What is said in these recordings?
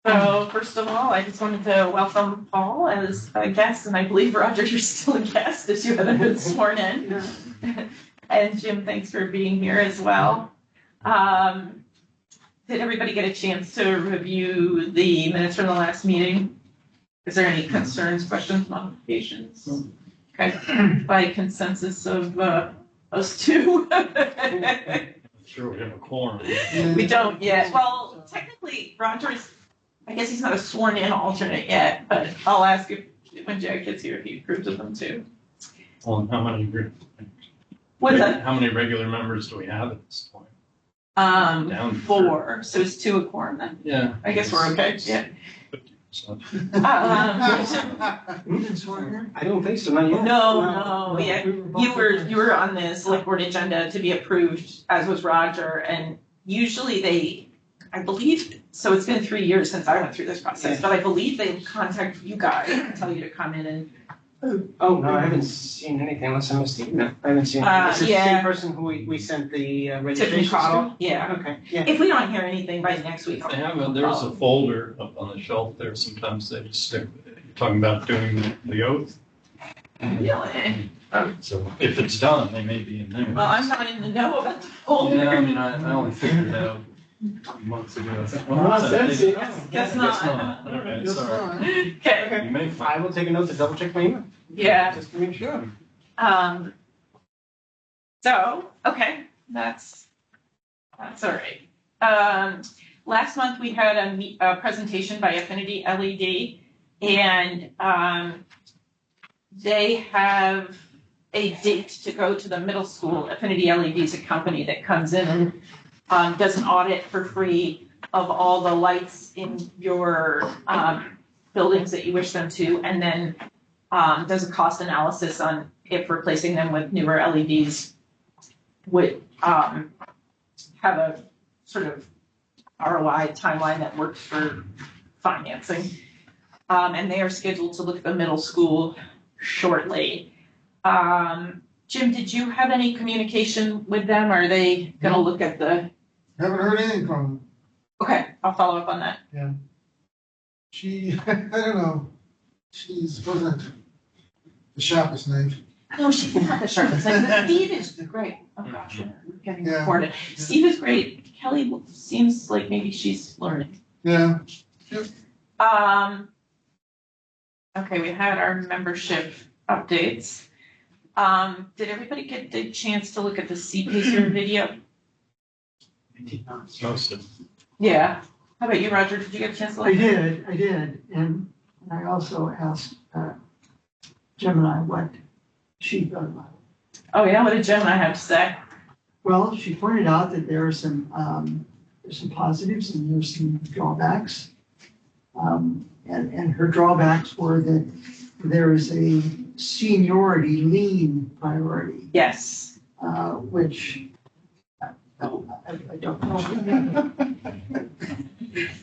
So first of all, I just wanted to welcome Paul as a guest, and I believe Roger, you're still a guest as you haven't been sworn in. And Jim, thanks for being here as well. Did everybody get a chance to review the minutes from the last meeting? Is there any concerns, questions, modifications? Okay, by consensus of us two. Sure, we have a quorum. We don't yet. Well, technically, Roger's, I guess he's not a sworn in alternate yet, but I'll ask if when Jack gets here if he approves of them too. Well, how many regular members do we have at this point? Down 4. So it's 2 a quorum then. Yeah. I guess we're okay. Yeah. I don't think so. Not yet. No. Yeah. You were on the select board agenda to be approved, as was Roger, and usually I believe, so it's been 3 years since I went through this process, but I believe they contact you guys and tell you to come in and. Oh, no, I haven't seen anything unless I missed it. No, I haven't seen it. Is this the same person who we sent the registration to? Yeah. Okay, yeah. If we don't hear anything by next week. They have there's a folder up on the shelf there. Sometimes they just stick, you're talking about doing the oath. Really? So if it's done, they may be in there. Well, I'm not in the know about the folder. Yeah, I mean, I only figured it out months ago. Guess not. Okay, sorry. Okay. You may I find. will take a note to double check my email. Yeah. Just to make sure. So, okay, that's all right. Last month we had a presentation by Affinity LED, and they have a date to go to the middle school. Affinity LED is a company that comes in and does an audit for free of all the lights in your buildings that you wish them to, and then does a cost analysis on if replacing them with newer LEDs would have a sort of ROI timeline that works for financing. And they are scheduled to look at the middle school shortly. Jim, did you have any communication with them? Are they going to look at the? Haven't heard anything from them. Okay, I'll follow up on that. Yeah. She, I don't know. Wasn't the sharpest knife. No, she's not the sharpest. Like, Steve is great. Oh gosh, we're getting recorded. Steve is great. Kelly seems like maybe she's learning. Yeah. Okay, we had our membership updates. Did everybody get the chance to look at the CPACER video? Most of them. Yeah. How about you, Roger? Did you get a chance to look? I did, and I also asked Gemini what she thought about it. Oh yeah, what did Gemini have to say? Well, she pointed out that there's some positives and there's some drawbacks. And her drawbacks were that there is a seniority lean priority. Yes. Which I don't know.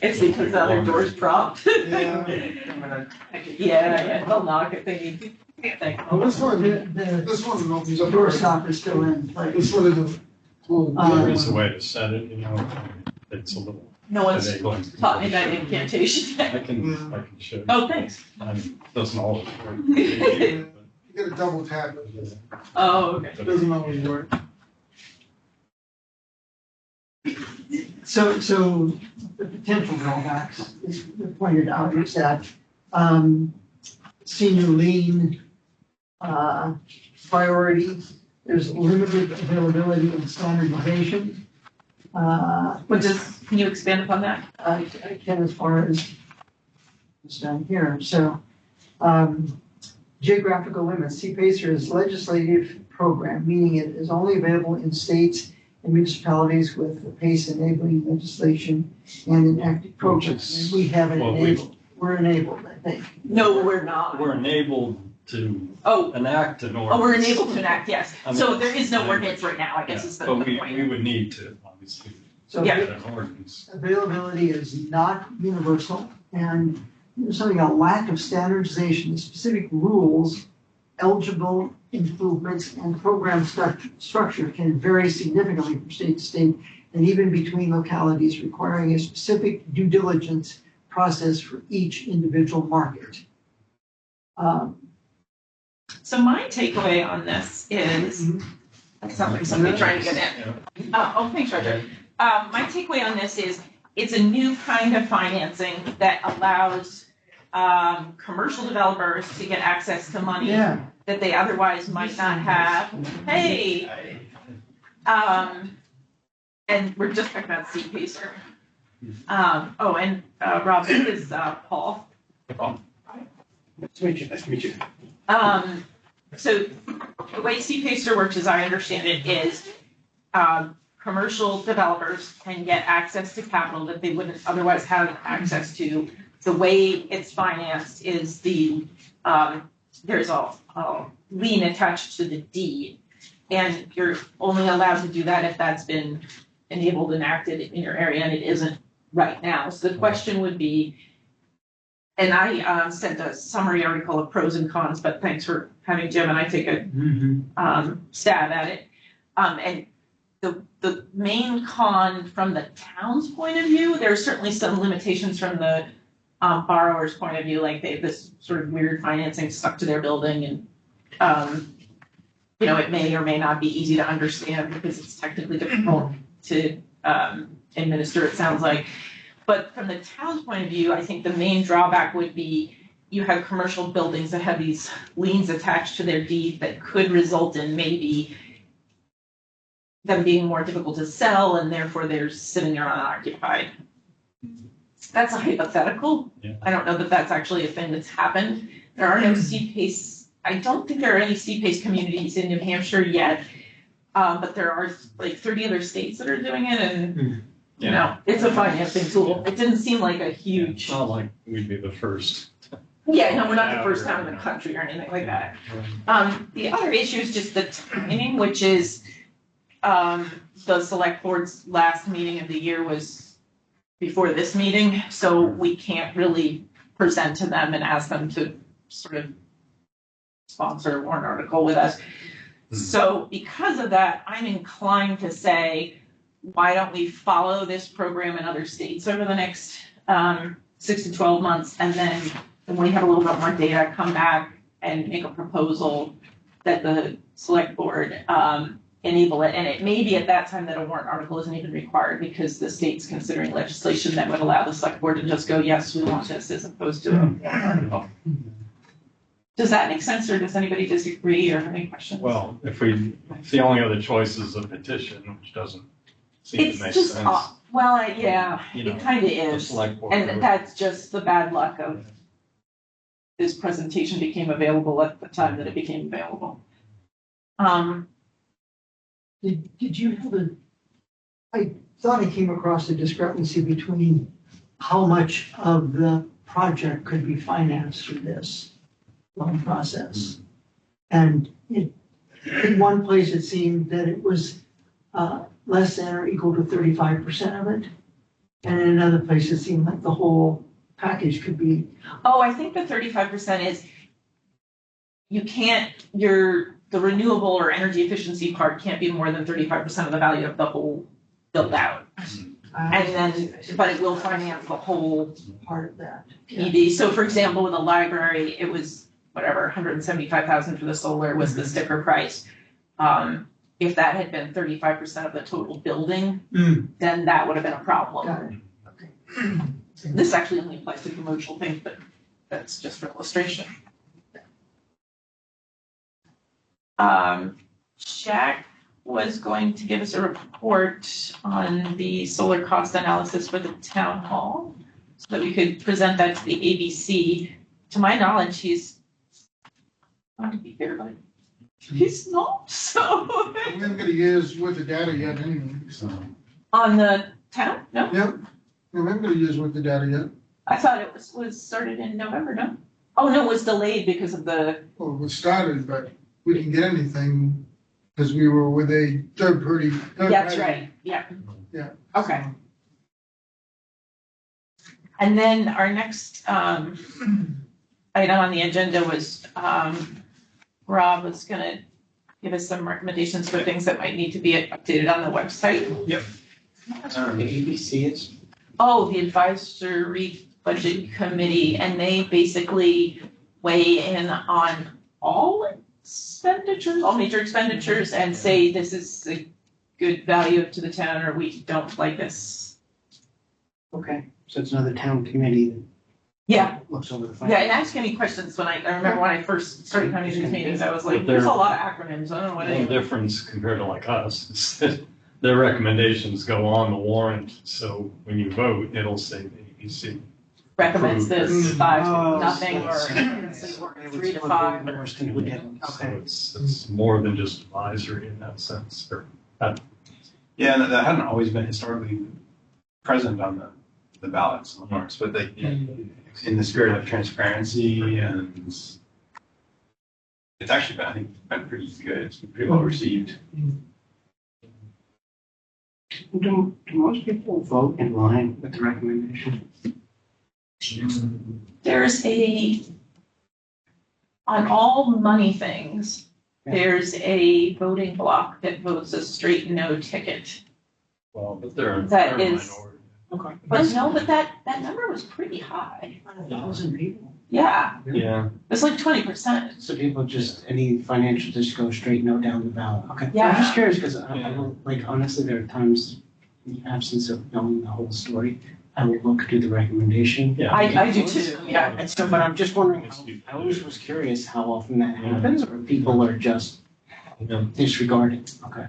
It's because the other door's propped. Yeah. Yeah, they'll knock if they need. Well, this one opens The up. doorstop is still in place. This one is There is a way to set it, it's a little. No one's enabling. taught me that incantation I yet. can show you. Oh, thanks. Doesn't always work. You gotta double tap it. Oh, okay. It doesn't always work. So the potential drawbacks is pointed out is that senior lean priority, there's limited availability and standardization. Can you expand upon that? I can as far as it's down here. So geographical limits. CPACER is a legislative program, meaning it is only available in states and municipalities with the PACE enabling legislation and enacted programs. And we have it enabled. We're enabled, I think. No, we're not. We're enabled to enact an ordinance. Oh, we're enabled to enact, yes. I mean, So there is no ordinance right now, I guess is the But point. we would need to, obviously, So Yeah. get an ordinance. availability is not universal, and there's something, a lack of standardization, the specific rules, eligible improvements, and program structure can vary significantly from state to state, and even between localities, requiring a specific due diligence process for each individual market. So my takeaway on this is, it sounds like somebody trying to get in. Thanks, Roger. My takeaway on this is, it's a new kind of financing that allows commercial developers to get access to money Yeah. that they otherwise might not have. Hey, and we're just talking about Sea Pacer. And Rob, this is Paul. Nice to meet you. Nice to meet you. So the way Sea Pacer works, as I understand it, is commercial developers can get access to capital that they wouldn't otherwise have access to. The way it's financed is there's a lien attached to the deed, and you're only allowed to do that if that's been enabled and acted in your area, and it isn't right now. So the question would be, and I sent a summary article of pros and cons, but thanks for having Jim and I take a stab at it. And the main con from the town's point of view, there are certainly some limitations from the borrower's point of view, like they have this sort of weird financing stuck to their building, and it may or may not be easy to understand because it's technically difficult to administer, it sounds like. But from the town's point of view, I think the main drawback would be you have commercial buildings that have these liens attached to their deed that could result in maybe them being more difficult to sell, and therefore they're sitting there unoccupied. That's a hypothetical. Yeah. I don't know that that's actually a thing that's happened. There are no CPACE, I don't think there are any CPACE communities in New Hampshire yet, but there are like 30 other states that are doing it, and it's a financing tool. It didn't seem like a huge. It's not like we'd be the first. Yeah, no, we're not the first town in the country or anything like that. The other issue is just the timing, which is the select board's last meeting of the year was before this meeting, so we can't really present to them and ask them to sort of sponsor a warrant article with us. So because of that, I'm inclined to say, why don't we follow this program in other states over the next 6 to 12 months, and then when we have a little bit more data, come back and make a proposal that the select board enable it. And it may be at that time that a warrant article isn't even required because the state's considering legislation that would allow the select board to just go, yes, we want this, as opposed to a warrant article. Does that make sense, or does anybody disagree or have any questions? Well, if the only other choice is a petition, which doesn't seem to make sense. It kind of The is. select board And would- that's just the bad luck of this presentation became available at the time that it became available. Did you have I thought I came across a discrepancy between how much of the project could be financed through this loan process. And in one place, it seemed that it was less than or equal to 35% of it. And in another place, it seemed like the whole package could be. Oh, I think the 35% is, you can't, the renewable or energy efficiency part can't be more than 35% of the value of the whole build out. And then, but it will finance the whole Part of that. PV. So for example, in the library, it was whatever, 175,000 for the solar was the sticker price. If that had been 35% of the total building, then that would have been a problem. Got it. Okay. This actually only applies to commercial things, but that's just for illustration. Jack was going to give us a report on the solar cost analysis for the town hall so that we could present that to the ABC. To my knowledge, he's not to be fair, but he's not, so. We haven't got a year's worth of data yet anyway, so. On the town? No? Yep, we haven't got a year's worth of data yet. I thought it was started in November, no? Oh, no, it was delayed because of the, Well, it was started, but we didn't get anything because we were with a third party. that's right, yeah. Yeah. Okay. And then our next item on the agenda was Rob was gonna give us some recommendations for things that might need to be updated on the website. The ABC is. Oh, the advisory budget committee, and they basically weigh in on all expenditures, all major expenditures, and say this is a good value to the town, or we don't like this. Okay, so it's another town committee Yeah, that looks over the yeah, finance. and asking me questions when I remember when I first started coming to these meetings, I was like, there's a lot of acronyms, I don't know what The any. difference compared to like us is that their recommendations go on the warrant, so when you vote, it'll say ABC. Recommends this Approved. 5 Oh, to nothing, or so- or It was 3 to one 5. thing worse than who didn't. So Okay. it's more than just advisory in that sense, or Yeah, and that hadn't always been historically present on the ballots on the warrants, but they, in the spirit of transparency and it's actually been, I think, been pretty good. It's been pretty well received. Do most people vote in line with the recommendation? There's on all money things, there's a voting block that votes a straight no ticket. well, but they're That they're a is- Okay. minority. But that number was pretty high. 1,000 people. Yeah, Yeah, it's like 20%. So people just, any financial, just go straight no down the ballot. Okay. Yeah. I'm just curious because I Yeah. will, like, honestly, there are times in the absence of knowing the whole story, I will look through the recommendation. yeah. I do too, yeah. And so, but I'm just wondering, I always was curious how often that happens or people are just Yeah. disregarding. Okay.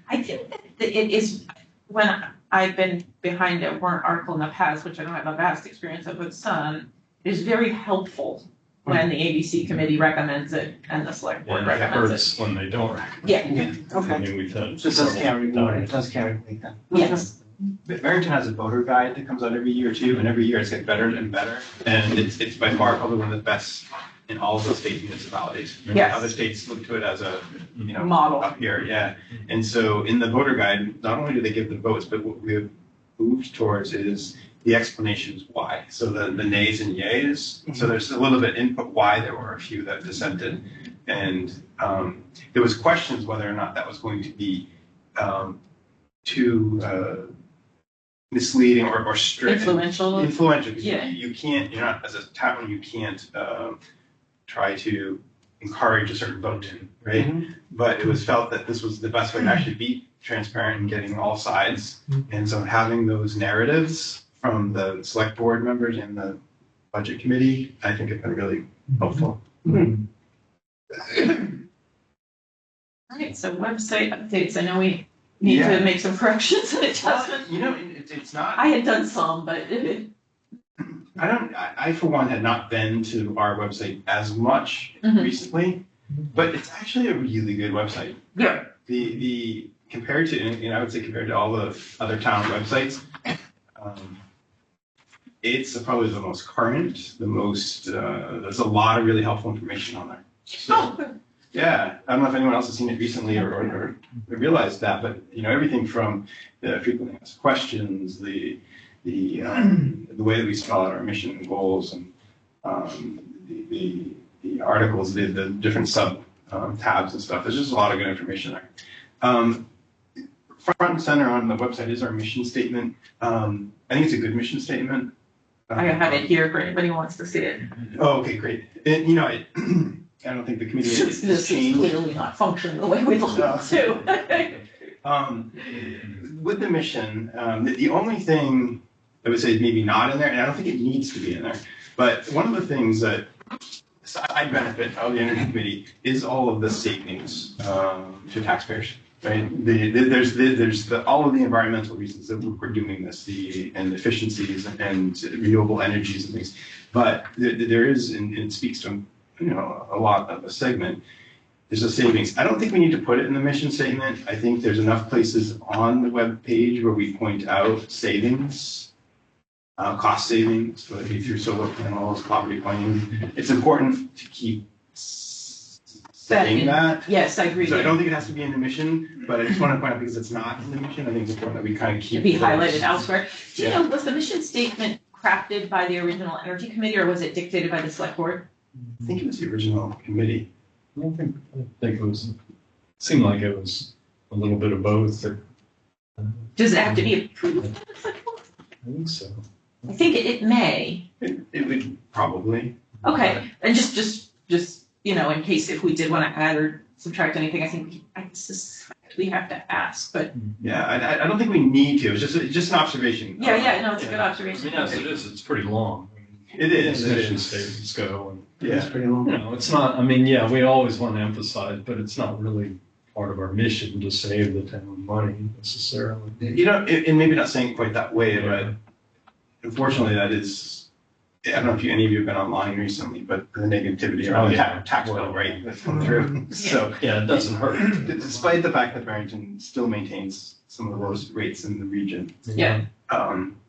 I think that it is, when I've been behind a warrant article in the past, which I don't have a vast experience of with some, it is very helpful when the ABC committee recommends it and the select board And it recommends it. hurts when they don't recommend. Yeah, Yeah. I Okay. mean, we've had. So it does carry several weight. It times. does carry weight then. yes. But Barrington has a voter guide that comes out every year too, and every year it's getting better and better. And it's by far probably one of the best in all of the state municipalities. Yes. Other states look to it as a, Model. up here, yeah. And so in the voter guide, not only do they give the votes, but what we have moved towards is the explanations why. So the nays and yays. So there's a little bit input why there were a few that dissented. And there was questions whether or not that was going to be too misleading or strict. Influential. Influential, because Yeah. you can't, you're not, as a town, you can't try to encourage a certain vote, right? Mhm. But it was felt that this was the best way to actually be transparent and getting all sides. And so having those narratives from the select board members and the budget committee, I think have been really helpful. Mhm. All right, so website updates, I know we need Yeah. to make some corrections and adjustments. You know, it's not. I had done some, but I for one had not been to our website as much Mhm. recently, but it's actually a really good website. yeah, The compared to, I would say compared to all the other town websites, it's probably the most current, the most, there's a lot of really helpful information on there. So, oh, good. yeah, I don't know if anyone else has seen it recently or realized that, but, everything from the frequently asked questions, the way that we spell out our mission and goals, and the articles, the different sub tabs and stuff. There's just a lot of good information there. Front and center on the website is our mission statement. I think it's a good mission statement. I have it here for anybody who wants to see it. Oh, okay, great. And, I don't think the committee has This is changed. clearly not functioning the way we'd like it to. With the mission, the only thing I would say is maybe not in there, and I don't think it needs to be in there, but one of the things that side benefit of the Energy Committee is all of the savings to taxpayers, right? There's all of the environmental reasons that we're doing this, and efficiencies and renewable energies and things, but there is, and it speaks to a lot of a segment. There's a savings. I don't think we need to put it in the mission statement. I think there's enough places on the web page where we point out savings, cost savings, whether it be through solar panels, property claim. It's important to keep saying that. Yes, I agree. So I don't think it has to be in the mission, but I just want to point out because it's not in the mission, I think it's important that we kind of To keep. be those. highlighted elsewhere. Do you Yeah. know, was the mission statement crafted by the original Energy Committee, or was it dictated by the select board? I think it was the original committee. I don't think it was, seemed like it was a little bit of both. Does it have to be approved by the select board? I think so. I think it may. It would probably. Okay, and just, you know, in case if we did want to add or subtract anything, I suspect we have to ask, but Yeah, I don't think we need to. It's just an observation. yeah, no, it's a good I observation. mean, yes, it is, it's pretty long. It is. Mission statements go and, It's Yeah. pretty long. you know, it's not, I mean, yeah, we always want to emphasize, but it's not really part of our mission to save the town money necessarily. You know, and maybe not saying it quite that way, but unfortunately, that is. I don't know if any of you have been online recently, but the negativity around the tax bill, right? That's come through. So Yeah, it doesn't hurt. despite the fact that Barrington still maintains some of the lowest rates in the region, Yeah.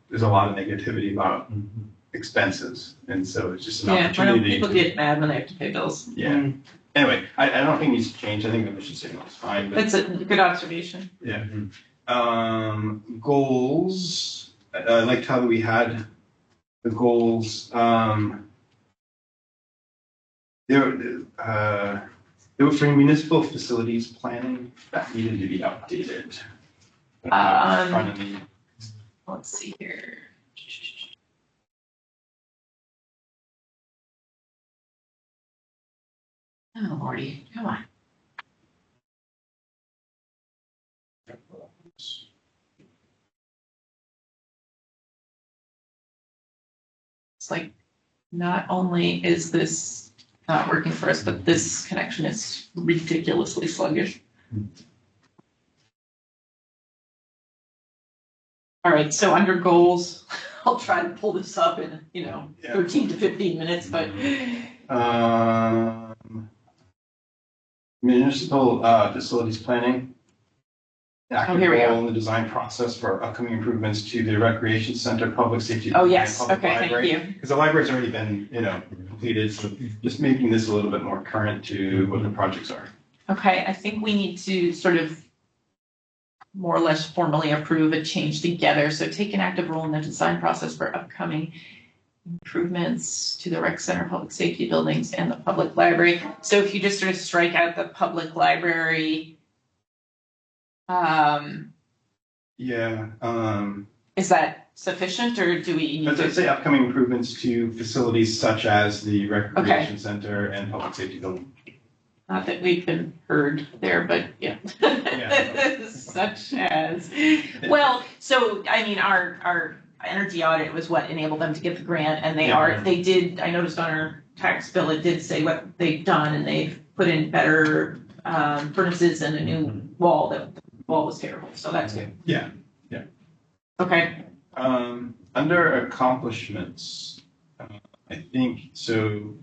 there's a lot of negativity about Mhm. expenses, and so it's just an Yeah, I know opportunity. people get mad when they have to pay bills. Yeah. Anyway, I don't think it needs to change. I think the mission statement is fine, but That's a good observation. yeah. Goals. I liked how we had the goals. There were for municipal facilities planning that needed to be updated. In front of me. Let's see here. Oh, Lordy, come on. It's like, not only is this not working for us, but this connection is ridiculously sluggish. All right, so under goals, I'll try to pull this up in, Yeah. 13 to 15 minutes, but Municipal facilities planning. Active here we go. role in the design process for upcoming improvements to the recreation center, public safety. oh, and yes, public okay, thank library. you. Because the library's already been, completed, so just making this a little bit more current to what the projects are. Okay, I think we need to sort of more or less formally approve a change together. So take an active role in the design process for upcoming improvements to the rec center, public safety buildings, and the public library. So if you just sort of strike out the public library, Yeah, is that sufficient, or do we need let's to? say upcoming improvements to facilities such as the recreation center and public safety building. Not that we've been heard there, but yeah. Yeah. Such as, well, so, I mean, our energy audit was what enabled them to get the grant, and they did, I noticed on our tax bill, it did say what they've done, and they've put in better furnaces and a new wall. The wall was terrible, so that's good. Yeah. Okay, Under accomplishments, I think, so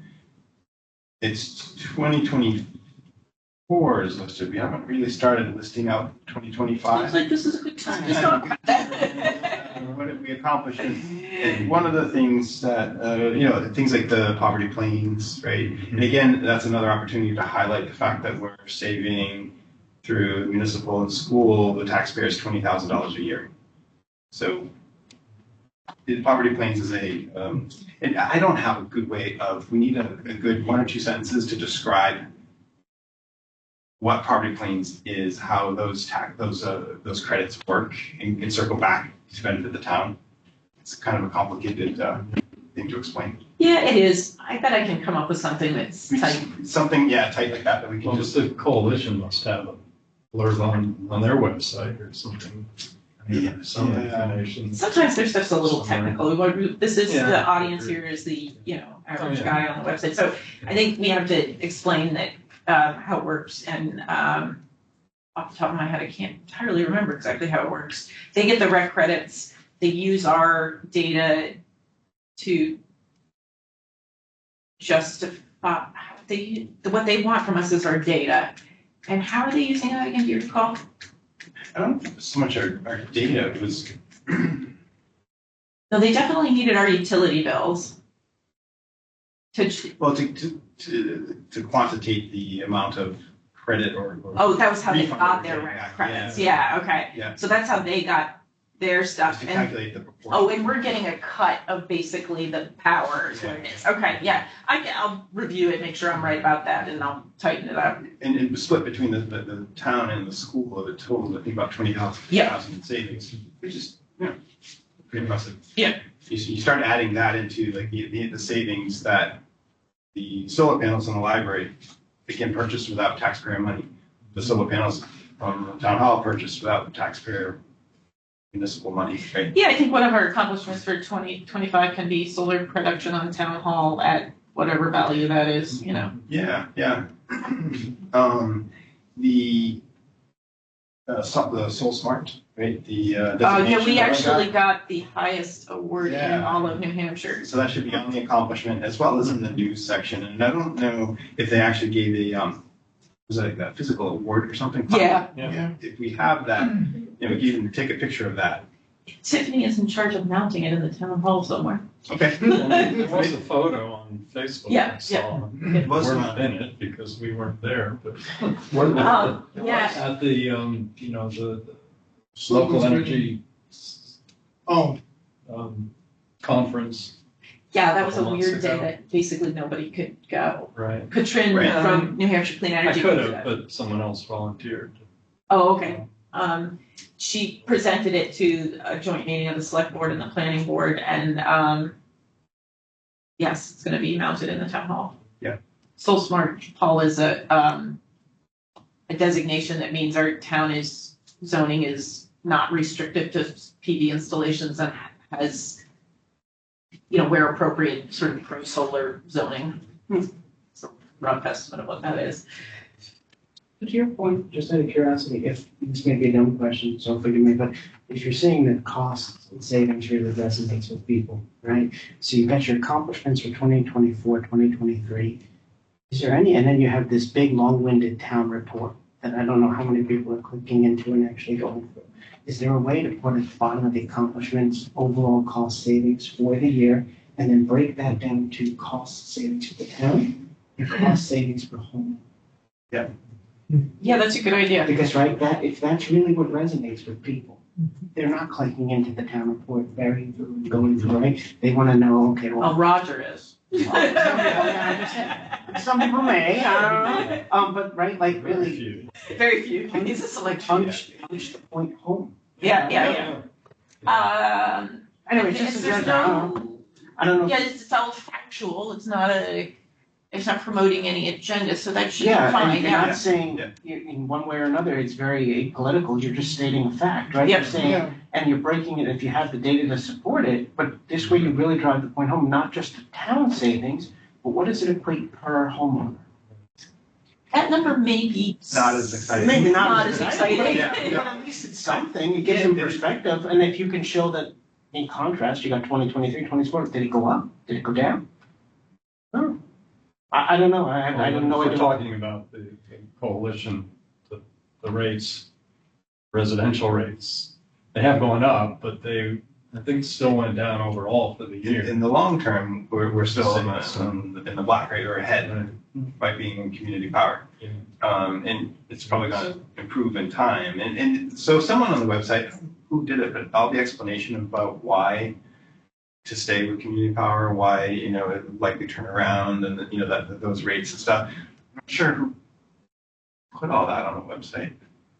it's 2024 is listed. We haven't really started listing out 2025. looks like this is a good time to talk about that. What have we accomplished? And one of the things that, things like the poverty planes, right? And again, that's another opportunity to highlight the fact that we're saving through municipal and school, the taxpayers $20,000 a year. So the poverty planes is and I don't have a good way of, we need a good 1 or 2 sentences to describe what poverty planes is, how those credits work, and circle back to benefit the town. It's kind of a complicated thing to explain. Yeah, it is. I bet I can come up with something that's tight. Something, tight like that we can Well, just. the coalition must have a alert on their website or something. Some information. Sometimes their stuff's a little Somewhere. technical. This is, Yeah. the audience here is the, average guy on the website. So I think we have to explain that, how it works. And off the top of my head, I can't entirely remember exactly how it works. They get the rec credits. They use our data to justify, what they want from us is our data. And how are they using that again? Do you recall? I don't know so much our data, it was, No, they definitely needed our utility bills. well, to quantitate the amount of credit or. Oh, that was how they refund got they their were rec getting back, credits. Yeah, okay. Yeah. So that's how they got their stuff. To And calculate the proportion. oh, and we're getting a cut of basically the power is what it is. Okay, yeah. I'll review it, make sure I'm right about that, and I'll tighten it up. And it was split between the town and the school of a total, I think about 20,000 Yeah. in savings, which is, pretty impressive. Yeah. you start adding that into like the savings that the solar panels in the library, they can purchase without taxpayer money. The solar panels from town hall purchased without taxpayer municipal money, right? Yeah, I think one of our accomplishments for 2025 can be solar production on town hall at whatever value that is, you know. Yeah, yeah. The Soul Smart, right? The Yeah, designation we that I actually got the highest award in Yeah. all of New Hampshire. So that should be on the accomplishment as well as in the news section. And I don't know if they actually gave was it like a physical award or something? Yeah. If we have that, you know, you can take a picture of that. Tiffany is in charge of mounting it in the town hall somewhere. Okay. There was a photo on Facebook Yeah, I saw. It was We're not- not in it because we weren't there, but. Yeah. At the, you know, the local energy, Oh, conference, Yeah, that was a Couple months weird day ago. that basically nobody could go. right? Katrin Right. from New Hampshire Clean I Energy. could did have, that. but someone else volunteered. Oh, okay. She presented it to a joint meeting of the select board and the planning board and, yes, it's gonna be mounted in the town hall. Yeah. Soul Smart Hall is a designation that means our zoning is not restrictive to PV installations and has, you know, where appropriate, sort of pro-solar zoning. It's a rough estimate of what that is. To your point, just out of curiosity, if, this may be a dumb question, so forgive me, but if you're saying that costs and savings really resonates with people, right? So you've got your accomplishments for 2024, 2023. Is there any, and then you have this big long-winded town report that I don't know how many people are clicking into and actually going through. Is there a way to put at the bottom of the accomplishments, overall cost savings for the year, and then break that down to cost savings for the town and cost savings per home? Yeah, that's a good idea. Because, right, that, if that's really what resonates with people, they're not clicking into the town report, burying through and going through, right? They want to know, okay, Well, well, Roger is. some people may, I don't know. But, right, like, Very really, few. Very few. He's a selection. punch the point home. Yeah, yeah, yeah. Anyway, just There's a general, I don't know. Yeah, it's all factual. It's not promoting any agenda, so that should be Yeah, fine, and you're yeah. not saying, in one way or another, it's very apolitical, you're just stating a fact, right? Yep. You're saying, and you're breaking it if you have the data to support it, but this way you really drive the point home, not just the town savings, but what does it equate per homeowner? That number may be. Not as exciting. Maybe Not as exciting. But at least it's something, it gives them perspective, and if you can show that, in contrast, you got 2023, 24, did it go up? Did it go down? No. I don't know, I don't know. We're talking about the coalition, the rates, residential rates. They have gone up, but they, I think, still went down overall for the year. In the long term, we're still in the black, right, or ahead by being in community power. Yeah. And it's probably gonna improve in time. And so someone on the website, who did it, but all the explanation about why to stay with community power, why, you know, it would likely turn around and, you know, that those rates and stuff. I'm not sure who put all that on the website.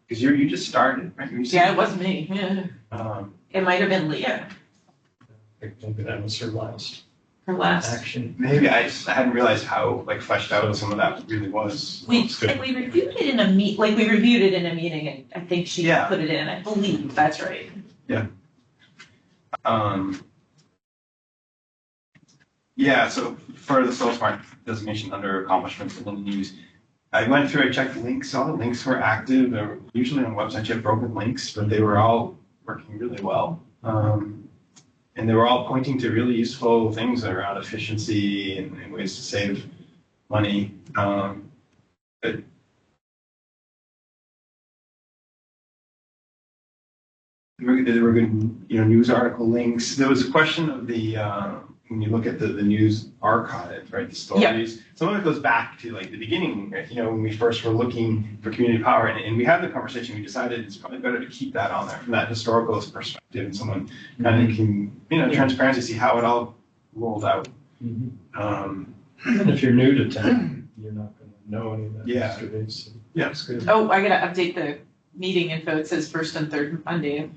Because you just started, right? Yeah, it wasn't me, yeah. It might have been Leah, I think that was her last her last. action. Maybe I hadn't realized how like fleshed out some of that really was. We good. reviewed it in a meeting and I think she Yeah. put it in, I believe, that's right. Yeah, so for the Soul Smart designation under accomplishments in the news, I went through, I checked the links, all the links were active. They're usually on websites, you have broken links, but they were all working really well. And they were all pointing to really useful things around efficiency and ways to save money. But there were good, you know, news article links. There was a question of the, when you look at the news archive, right, the stories, some of it goes back to like the beginning, right, you know, when we first were looking for community power, and we had the conversation, we decided it's probably better to keep that on there from that historical perspective, and someone kind of can, you know, transparency, see how it all rolled out. And if you're new to town, you're not gonna know any of that Yeah. history, so Yeah. it's good. Oh, I gotta update the meeting info, it says first and third Monday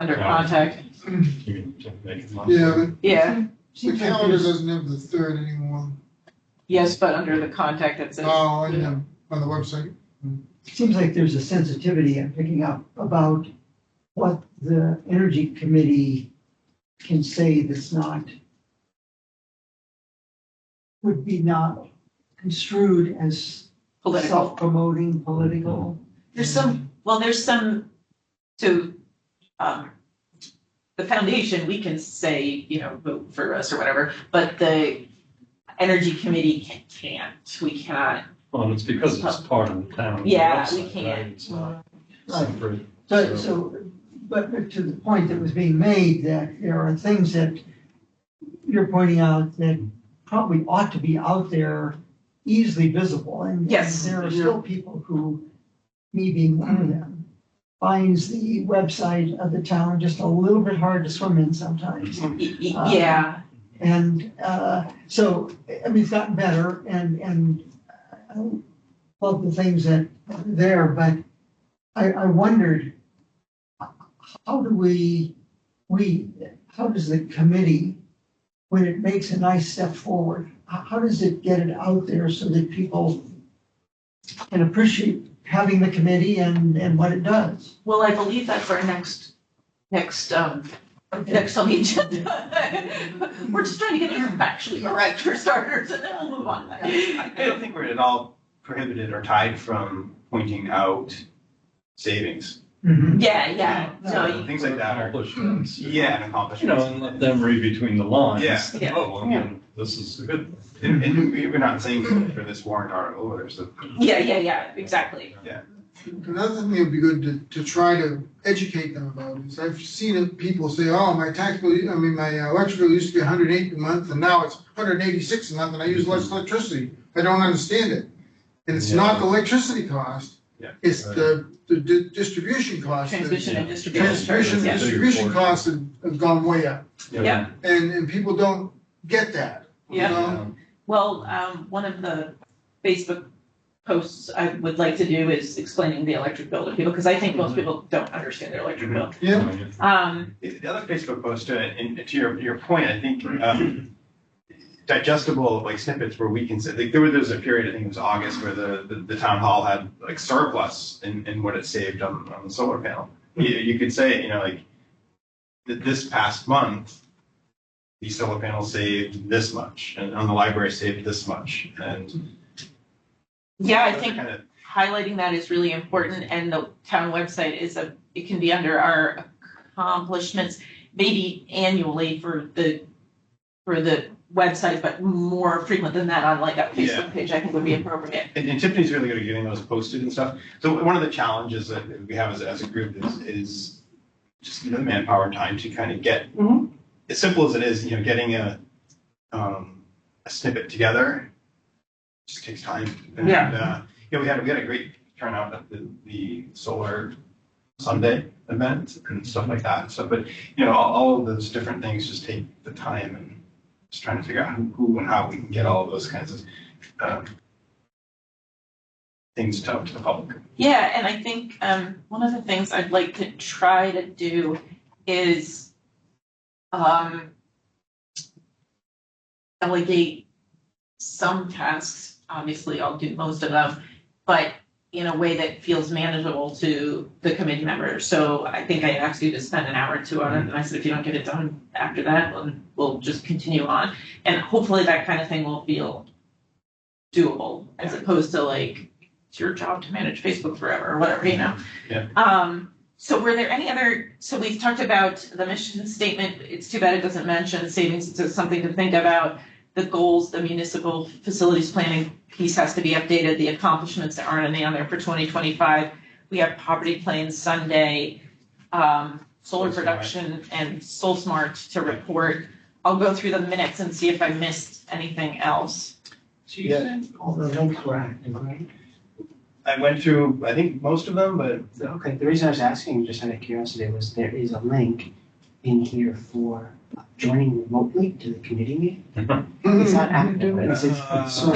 under Yeah. contact. You can just make it monthly. Yeah, Yeah, the Seems like calendar there's- doesn't have the third anymore. yes, but under the contact it says. Oh, on the website. Seems like there's a sensitivity I'm picking up about what the Energy Committee can say that's not, would be not construed as Political. self-promoting, political. There's some, so, the foundation, we can say, you know, vote for us or whatever, but the energy committee can't, we cannot. Well, it's because it's part of the town. Yeah, we website, can't. right? It's not Right. separate. But to the point that was being made, that there are things that you're pointing out that probably ought to be out there easily visible. And Yes. there are still people who, me being one of them, finds the website of the town just a little bit hard to swim in sometimes. Yeah, And so, I mean, it's gotten better and I love the things that are there, but I wondered, how does the committee, when it makes a nice step forward, how does it get it out there so that people can appreciate having the committee and what it does? well, I believe that's our next on the agenda. We're just trying to get it factually correct for starters, and then we'll move on. I don't think we're at all prohibited or tied from pointing out savings. Yeah, no, you, Things like that are, Accomplishments. yeah, and You accomplishments. know, and let them read between the lines. Yeah. Oh, well, then this is a good thing. And we're not saying for this warrant article, there's a. yeah, exactly. Another thing that would be good to try to educate them about is I've seen people say, oh, my tax bill, my electric bill used to be 108 a month and now it's 186 a month and I use less electricity. I don't understand it. And it's not the electricity cost. Yeah. It's the distribution cost. Transmission and distribution. Transmission and Yeah. distribution costs have gone way up. Yeah. And people don't get that. you Yeah. know? Well, one of the Facebook posts I would like to do is explaining the electric bill to people, because I think most people don't understand their electric bill. Yeah. The other Facebook post, and to your point, I think digestible like snippets where we can say, like there was a period, I think it was August, where the town hall had like surplus in what it saved on the solar panel. You could say, you know, like this past month, the solar panel saved this much, and on the library saved this much, and Yeah, I those are think kind of, highlighting that is really important, and the town website it can be under our accomplishments, maybe annually for the website, but more frequent than that on like a Yeah. Facebook page, I think would be appropriate. and Tiffany's really good at getting those posted and stuff. So one of the challenges that we have as a group is just, you know, the manpower and time to kind of get, as simple as it is, you know, getting a snippet together just takes time. And, Yeah. you know, we had a great turnout at the solar Sunday event and stuff like that. So, but, you know, all of those different things just take the time, and just trying to figure out who and how we can get all of those kinds of things out to the public. Yeah, and I think one of the things I'd like to try to do is delegate some tasks. Obviously, I'll do most of them, but in a way that feels manageable to the committee members. So I think I asked you to spend an hour or two on it, and I said, if you don't get it done after that, then we'll just continue on. And hopefully that kind of thing will feel doable, as opposed to like, it's your job to manage Facebook forever, or whatever, you know? Yeah. So were there any other, so we've talked about the mission statement. It's too bad it doesn't mention savings. It's just something to think about. The goals, the municipal facilities planning piece has to be updated. The accomplishments that aren't on there for 2025. We have Poverty Plains Sunday, solar production, and Soul Smart to report. I'll go through the minutes and see if I missed anything else. So you said all the links were active, right? I went through, I think, most of them, but Okay, the reason I was asking, just out of curiosity, was there is a link in here for joining remotely to the committee meeting? Is that active? And is it, so,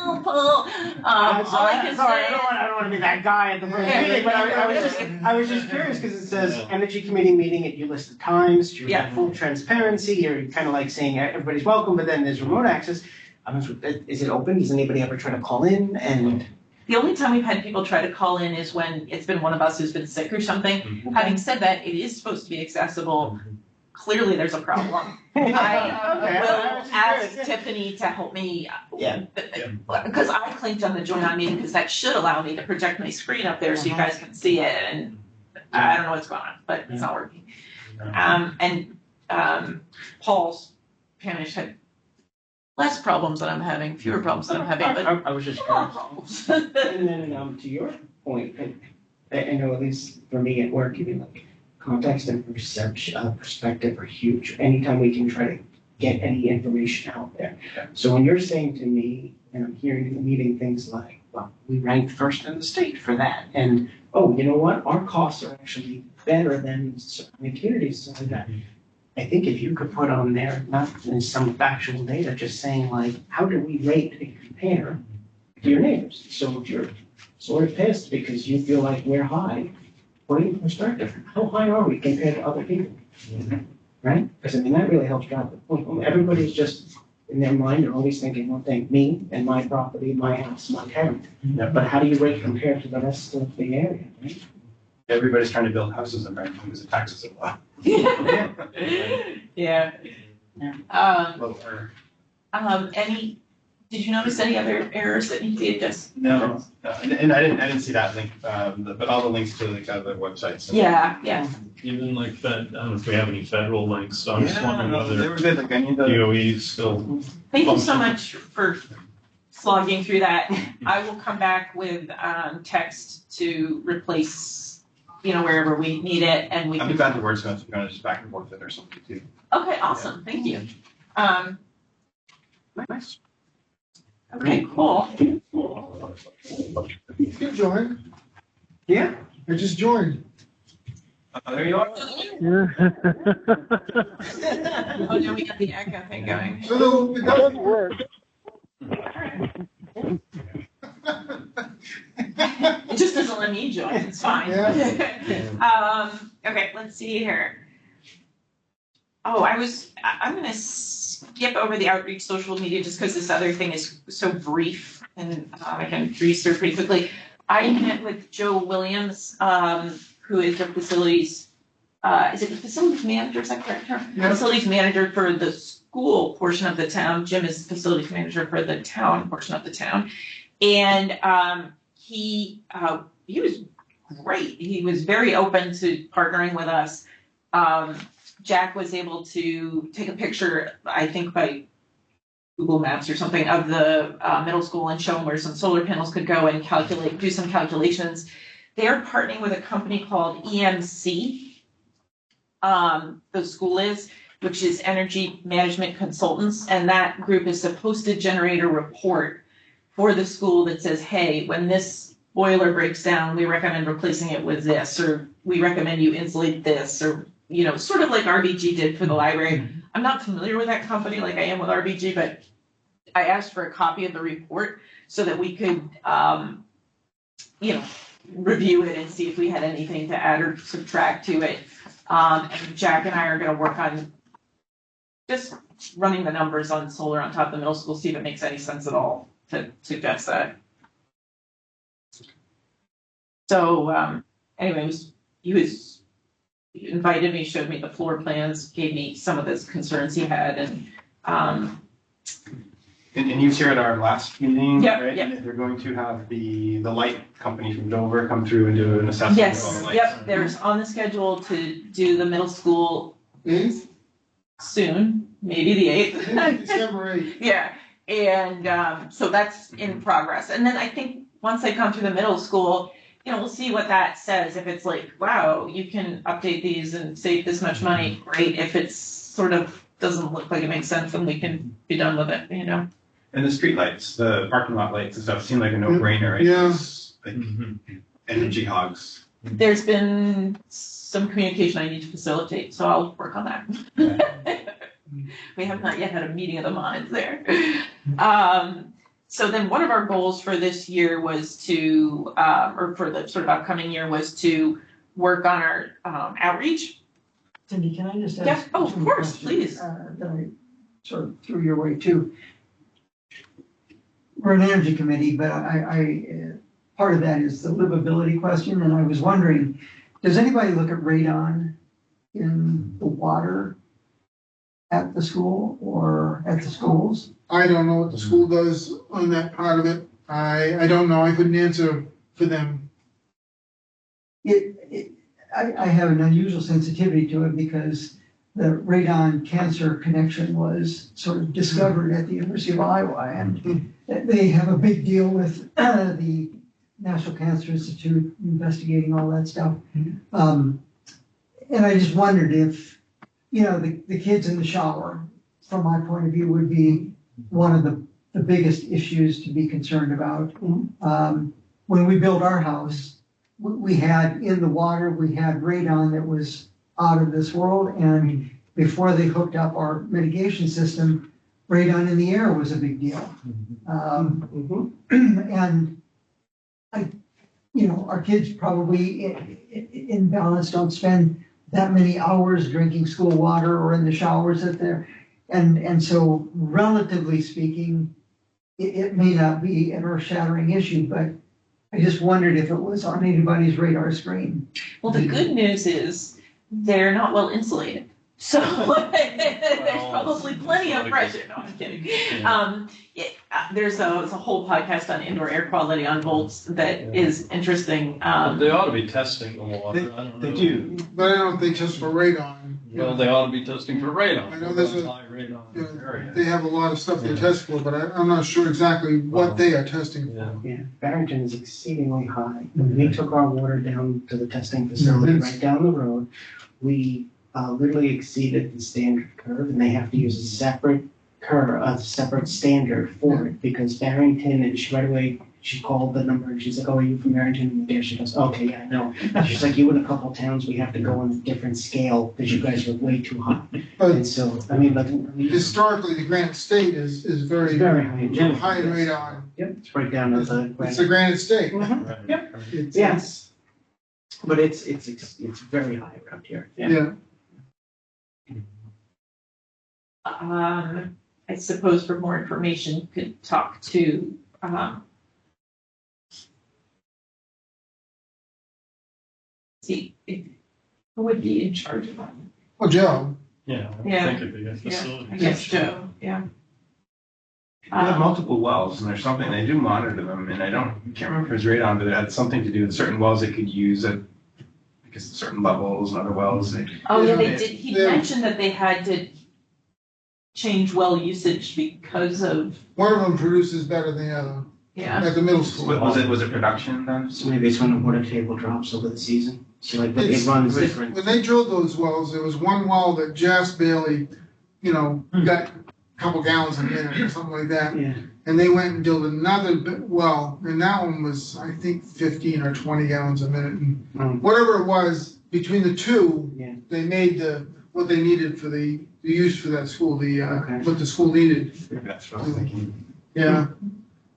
Well, Paul, I'm all I can sorry, say I don't wanna be that guy at the first Yeah, meeting, but I was just curious, because it says energy committee meeting, and you list the times, you have full transparency, you're kind of like saying everybody's welcome, but then there's remote access. Is it open? Does anybody ever try to call in? And the only time we've had people try to call in is when it's been one of us who's been sick or something. Having said that, it is supposed to be accessible. Clearly, there's a problem. I will ask Tiffany to help me. Yeah. Because I clicked on the join on meeting because that should allow me to project my screen up there so you guys can see it, and I don't know what's going on, but it's not working. Paul's Panish had less problems than I'm having, fewer problems than I'm having, but I was just a lot curious. of problems. And then, to your point, I know at least for me at work, even like context and perspective are huge. Anytime we can try to get any information out there. So when you're saying to me, and I'm hearing in the meeting things like, well, we ranked first in the state for that, and oh, you know what, our costs are actually better than surrounding communities, so that. I think if you could put on there, not some factual data, just saying like, how do we rate and compare to your neighbors? So if you're sort of pissed because you feel like we're high, put it in perspective. How high are we compared to other people? Right? Because I mean, that really helps drive the point home. Everybody's just, in their mind, they're always thinking one thing, me and my property, my house, my parent. But how do you rate compared to the rest of the area, right? Everybody's trying to build houses in Barrington because the taxes are low. Yeah. Lower. Did you notice any other errors that need to be adjusted? No, and I didn't see that link, but all the links to the kind of the websites. Yeah. Even like that, I don't know if we have any federal links, so I'm just wondering They whether were good, like I need the. DOE is still. Thank you so much for slogging through that. I will come back with, text to replace, wherever we need it, and we I'm can. glad the words going to just back and forth it or something too. Okay, awesome, thank you. Nice. Okay, cool. You joined. Yeah. I just joined. There you are. Oh, no, we got the echo thing going. So it doesn't work. It just doesn't let me join, it's fine. Okay, let's see here. Oh, I'm gonna skip over the outreach social media just because this other thing is so brief and I can breeze through pretty quickly. I met with Joe Williams, who is the facilities, is it the facilities manager, is that correct term? Yeah. Facilities manager for the school portion of the town. Jim is facilities manager for the town portion of the town. And he was great. He was very open to partnering with us. Jack was able to take a picture, I think by Google Maps or something, of the middle school and show them where some solar panels could go and do some calculations. They're partnering with a company called EMC, the school is, which is Energy Management Consultants, and that group is supposed to generate a report for the school that says, hey, when this boiler breaks down, we recommend replacing it with this, or we recommend you insulate this, or sort of like RBG did for the library. I'm not familiar with that company like I am with RBG, but I asked for a copy of the report so that we could, review it and see if we had anything to add or subtract to it. And Jack and I are gonna work on just running the numbers on solar on top of the middle school, see if it makes any sense at all to suggest that. So, anyway, he invited me, showed me the floor plans, gave me some of his concerns he had, and And you was here at our last meeting, Yep, right? yep. And they're going to have the light company from Dover come through and do an assessment of all the yes, lights. yep, there's on the schedule to do the middle school soon, maybe the 8th. December 8th. Yeah, and so that's in progress. And then I think once I come to the middle school, we'll see what that says. If it's like, wow, you can update these and save this much money, great. If it's sort of doesn't look like it makes sense, then we can be done with it, And the street lights, the parking lot lights and stuff seem like a no-brainer, right? Yeah. It's like energy hogs. there's been some communication I need to facilitate, so I'll work on that. We have not yet had a meeting of the minds there. So then one of our goals for this year was to, or for the sort of upcoming year, was to work on our outreach. Cindy, can I just ask? Yeah, oh, of one course, question, please. That I sort of threw your way too. We're an energy committee, but part of that is the livability question, and I was wondering, does anybody look at radon in the water at the school or at the schools? I don't know what the school does on that part of it. I don't know. I couldn't answer for them. I have an unusual sensitivity to it because the radon cancer connection was sort of discovered at the University of Iowa, and they have a big deal with the National Cancer Institute investigating all that stuff. And I just wondered if, the kids in the shower, from my point of view, would be one of the biggest issues to be concerned about. When we built our house, we had in the water, we had radon that was out of this world, and before they hooked up our mitigation system, radon in the air was a big deal. And our kids probably in balance don't spend that many hours drinking school water or in the showers at there. And so relatively speaking, it may not be an earth-shattering issue, but I just wondered if it was on anybody's radar screen. Well, the good news is they're not well insulated. So there's probably plenty of pressure. No, I'm kidding. There's a whole podcast on indoor air quality on volts that is interesting. They ought to be testing the water. I don't know. They do. But I don't think just for radon. Well, they ought to be testing for radon. I know there's a- high radon You know, area. they have a lot of stuff they test for, but I'm not sure exactly what they are testing Yeah. for. Yeah, Barrington is exceedingly high. When we took our water down to the testing facility right down the road, we literally exceeded the standard curve, and they have to use a separate curve, a separate standard for it, because Barrington, and she right away, she called the number, and she's like, oh, are you from Barrington? And there she goes, okay, yeah, I know. She's like, you in a couple towns, we have to go on a different scale, because you guys are way too hot. But And so, I mean, like, historically, the Granite State is it's very very high in general. high in radon. Yep, it's right down at the. It's the Granite State. Mhm. Right. Yep. It's- Yes. But it's very high around here. Yeah. I suppose for more information, you could talk to, see, who would be in charge of that? Well, Joe, Yeah, I Yeah. think it'd be a Yeah, facility. I guess Joe, yeah. They have multiple wells, and there's something, they do monitor them, and I can't remember if it was radon, but it had something to do with certain wells they could use at, because certain levels and other wells. Oh, yeah, they Yeah. did, he Yeah. mentioned that they had to change well usage because of, one of them produces better than the other yeah. at the middle school. Was it production then? So maybe it's when the water table drops over the season. So like, but It's- it runs when- different. When they drilled those wells, there was one well that just barely, got a couple gallons a minute or something like that. Yeah. And they went and drilled another well, and that one was, I think, 15 or 20 gallons a minute. And Mm. whatever it was, between the two, Yeah. they made what they needed for the use for that school, Okay. what the school needed. Maybe that's what I was thinking. Yeah.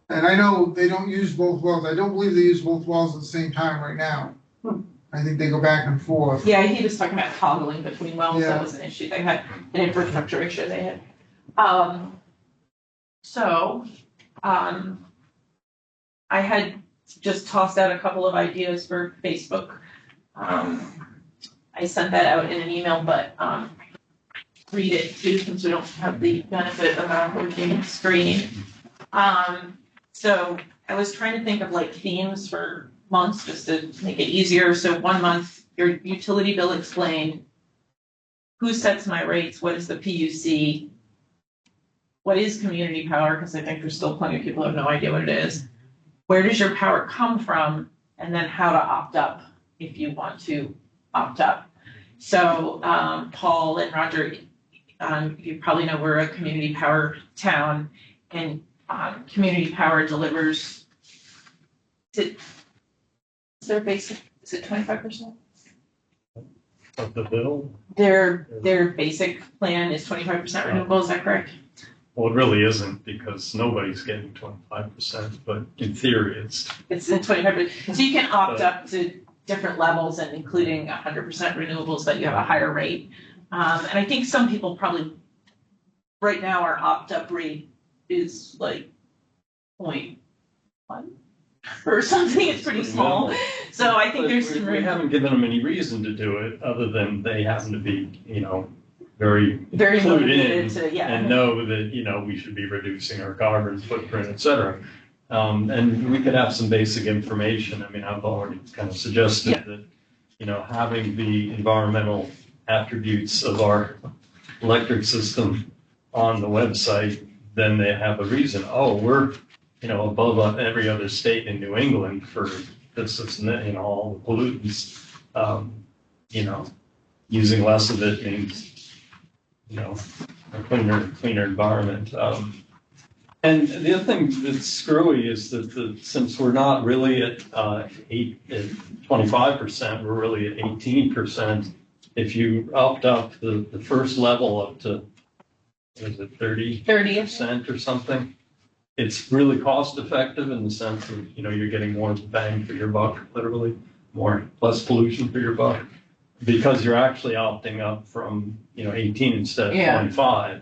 And I know they don't use both wells. I don't believe they use both wells at the same time right now. I think they go back and forth. Yeah, he was talking about toggling between wells, Yeah. that was an issue, they had, an infrastructure issue they had. I had just tossed out a couple of ideas for Facebook. I sent that out in an email, but, read it too, since we don't have the benefit of our working screen. So I was trying to think of like themes for months, just to make it easier. So 1 month, your utility bill explained. Who sets my rates? What is the PUC? What is community power? Because I think there's still plenty of people who have no idea what it is. Where does your power come from? And then how to opt up if you want to opt up. So Paul and Roger, you probably know we're a community power town, and community power delivers to their basic Is it 25%? Of the bill. Their basic plan is 25% renewable, is that correct? Well, it really isn't because nobody's getting 25%, but in theory, It's in 25%. So you can opt up to different levels and including 100% renewables, but you have a higher rate. And I think some people probably, right now, our opt-up rate is like 0.1 or something. It's pretty small. So I think there's some we room. haven't given them any reason to do it other than they happen to be, very Very clued motivated in to, yeah. and know that, we should be reducing our carbon footprint, et cetera. And we could have some basic information. I mean, I've already kind of suggested that, having the environmental attributes of our electric system on the website, then they have a reason. Oh, we're, above every other state in New England for this, and that, all the pollutants. Using less of it means, a cleaner environment. And the other thing that's screwy is that since we're not really at 25%, we're really at 18%. If you opt up the first level up to, is it 30% or something? It's really cost effective in the sense of, you're getting more bang for your buck, literally, less pollution for your buck, because you're actually opting up from, 18 instead of 25.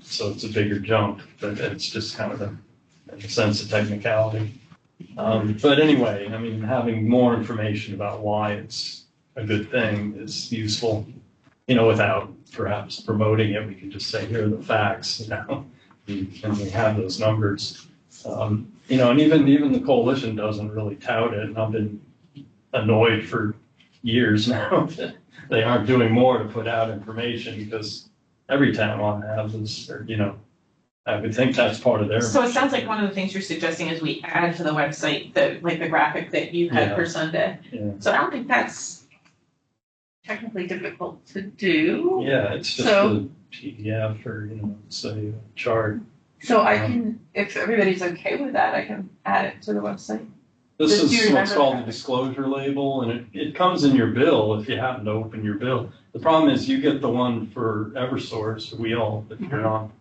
So it's a bigger jump, but it's just kind of a sense of technicality. But anyway, I mean, having more information about why it's a good thing is useful, without perhaps promoting it. We can just say, here are the facts, and we have those numbers. And even the coalition doesn't really tout it, and I've been annoyed for years now that they aren't doing more to put out information, because every town ought to have this, or, I would think that's part of their. So it sounds like one of the things you're suggesting is we add to the website the graphic that you had for Sunday. Yeah. So I don't think that's technically difficult to do. Yeah, it's just a PDF or, say, a chart. So I can, if everybody's okay with that, I can add it to the website. This Do you is what's remember called that? the disclosure label, and it comes in your bill if you happen to open your bill. The problem is you get the one for Eversource, if you're on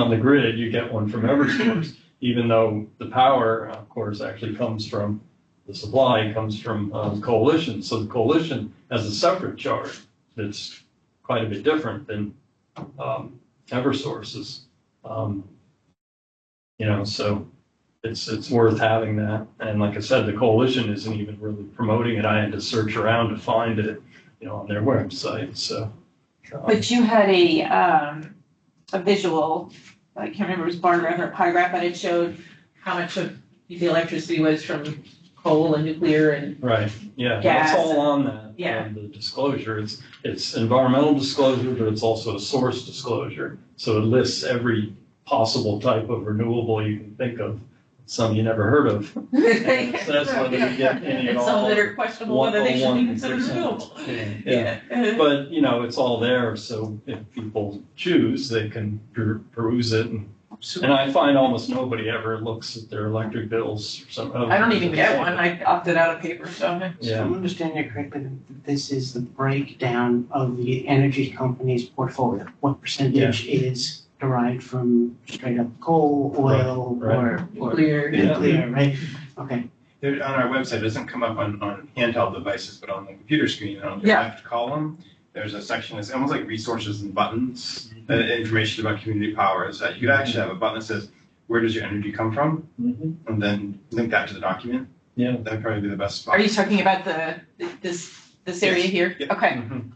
the grid, you get one from Eversource, even though the power, of course, actually comes from, the supply comes from Coalition. So the Coalition has a separate chart that's quite a bit different than Eversource's. So it's worth having that. And like I said, the Coalition isn't even really promoting it. I had to search around to find it, on their website. So. But you had a visual, I can't remember, it was bar graph or pie graph, but it showed how much of the electricity was from coal and nuclear and. Right, yeah, Gas. that's all on that. Yeah. The disclosure, it's environmental disclosure, but it's also a source disclosure. So it lists every possible type of renewable you can think of, some you never heard of. So that's whether you get any at And all. some that are questionable whether they should be considered 1%. renewable. Yeah. But, it's all there, so if people choose, they can peruse it. And I find almost nobody ever looks at their electric bills or something. I don't even get one, I opted out of paper, so. So I'm understanding it correctly, that this is the breakdown of the energy company's portfolio. What percentage is derived from straight up coal, oil, or Nuclear. nuclear, right? Okay. On our website, it doesn't come up on handheld devices, but on the computer screen, on the Yeah. left column, there's a section that's almost like resources and buttons, information about community power. So you could actually have a button that says, where does your energy come from? Mhm. And then link that to the document. Yeah. That'd probably be the best spot. Are you talking about this area here? Yeah. Okay. Mhm.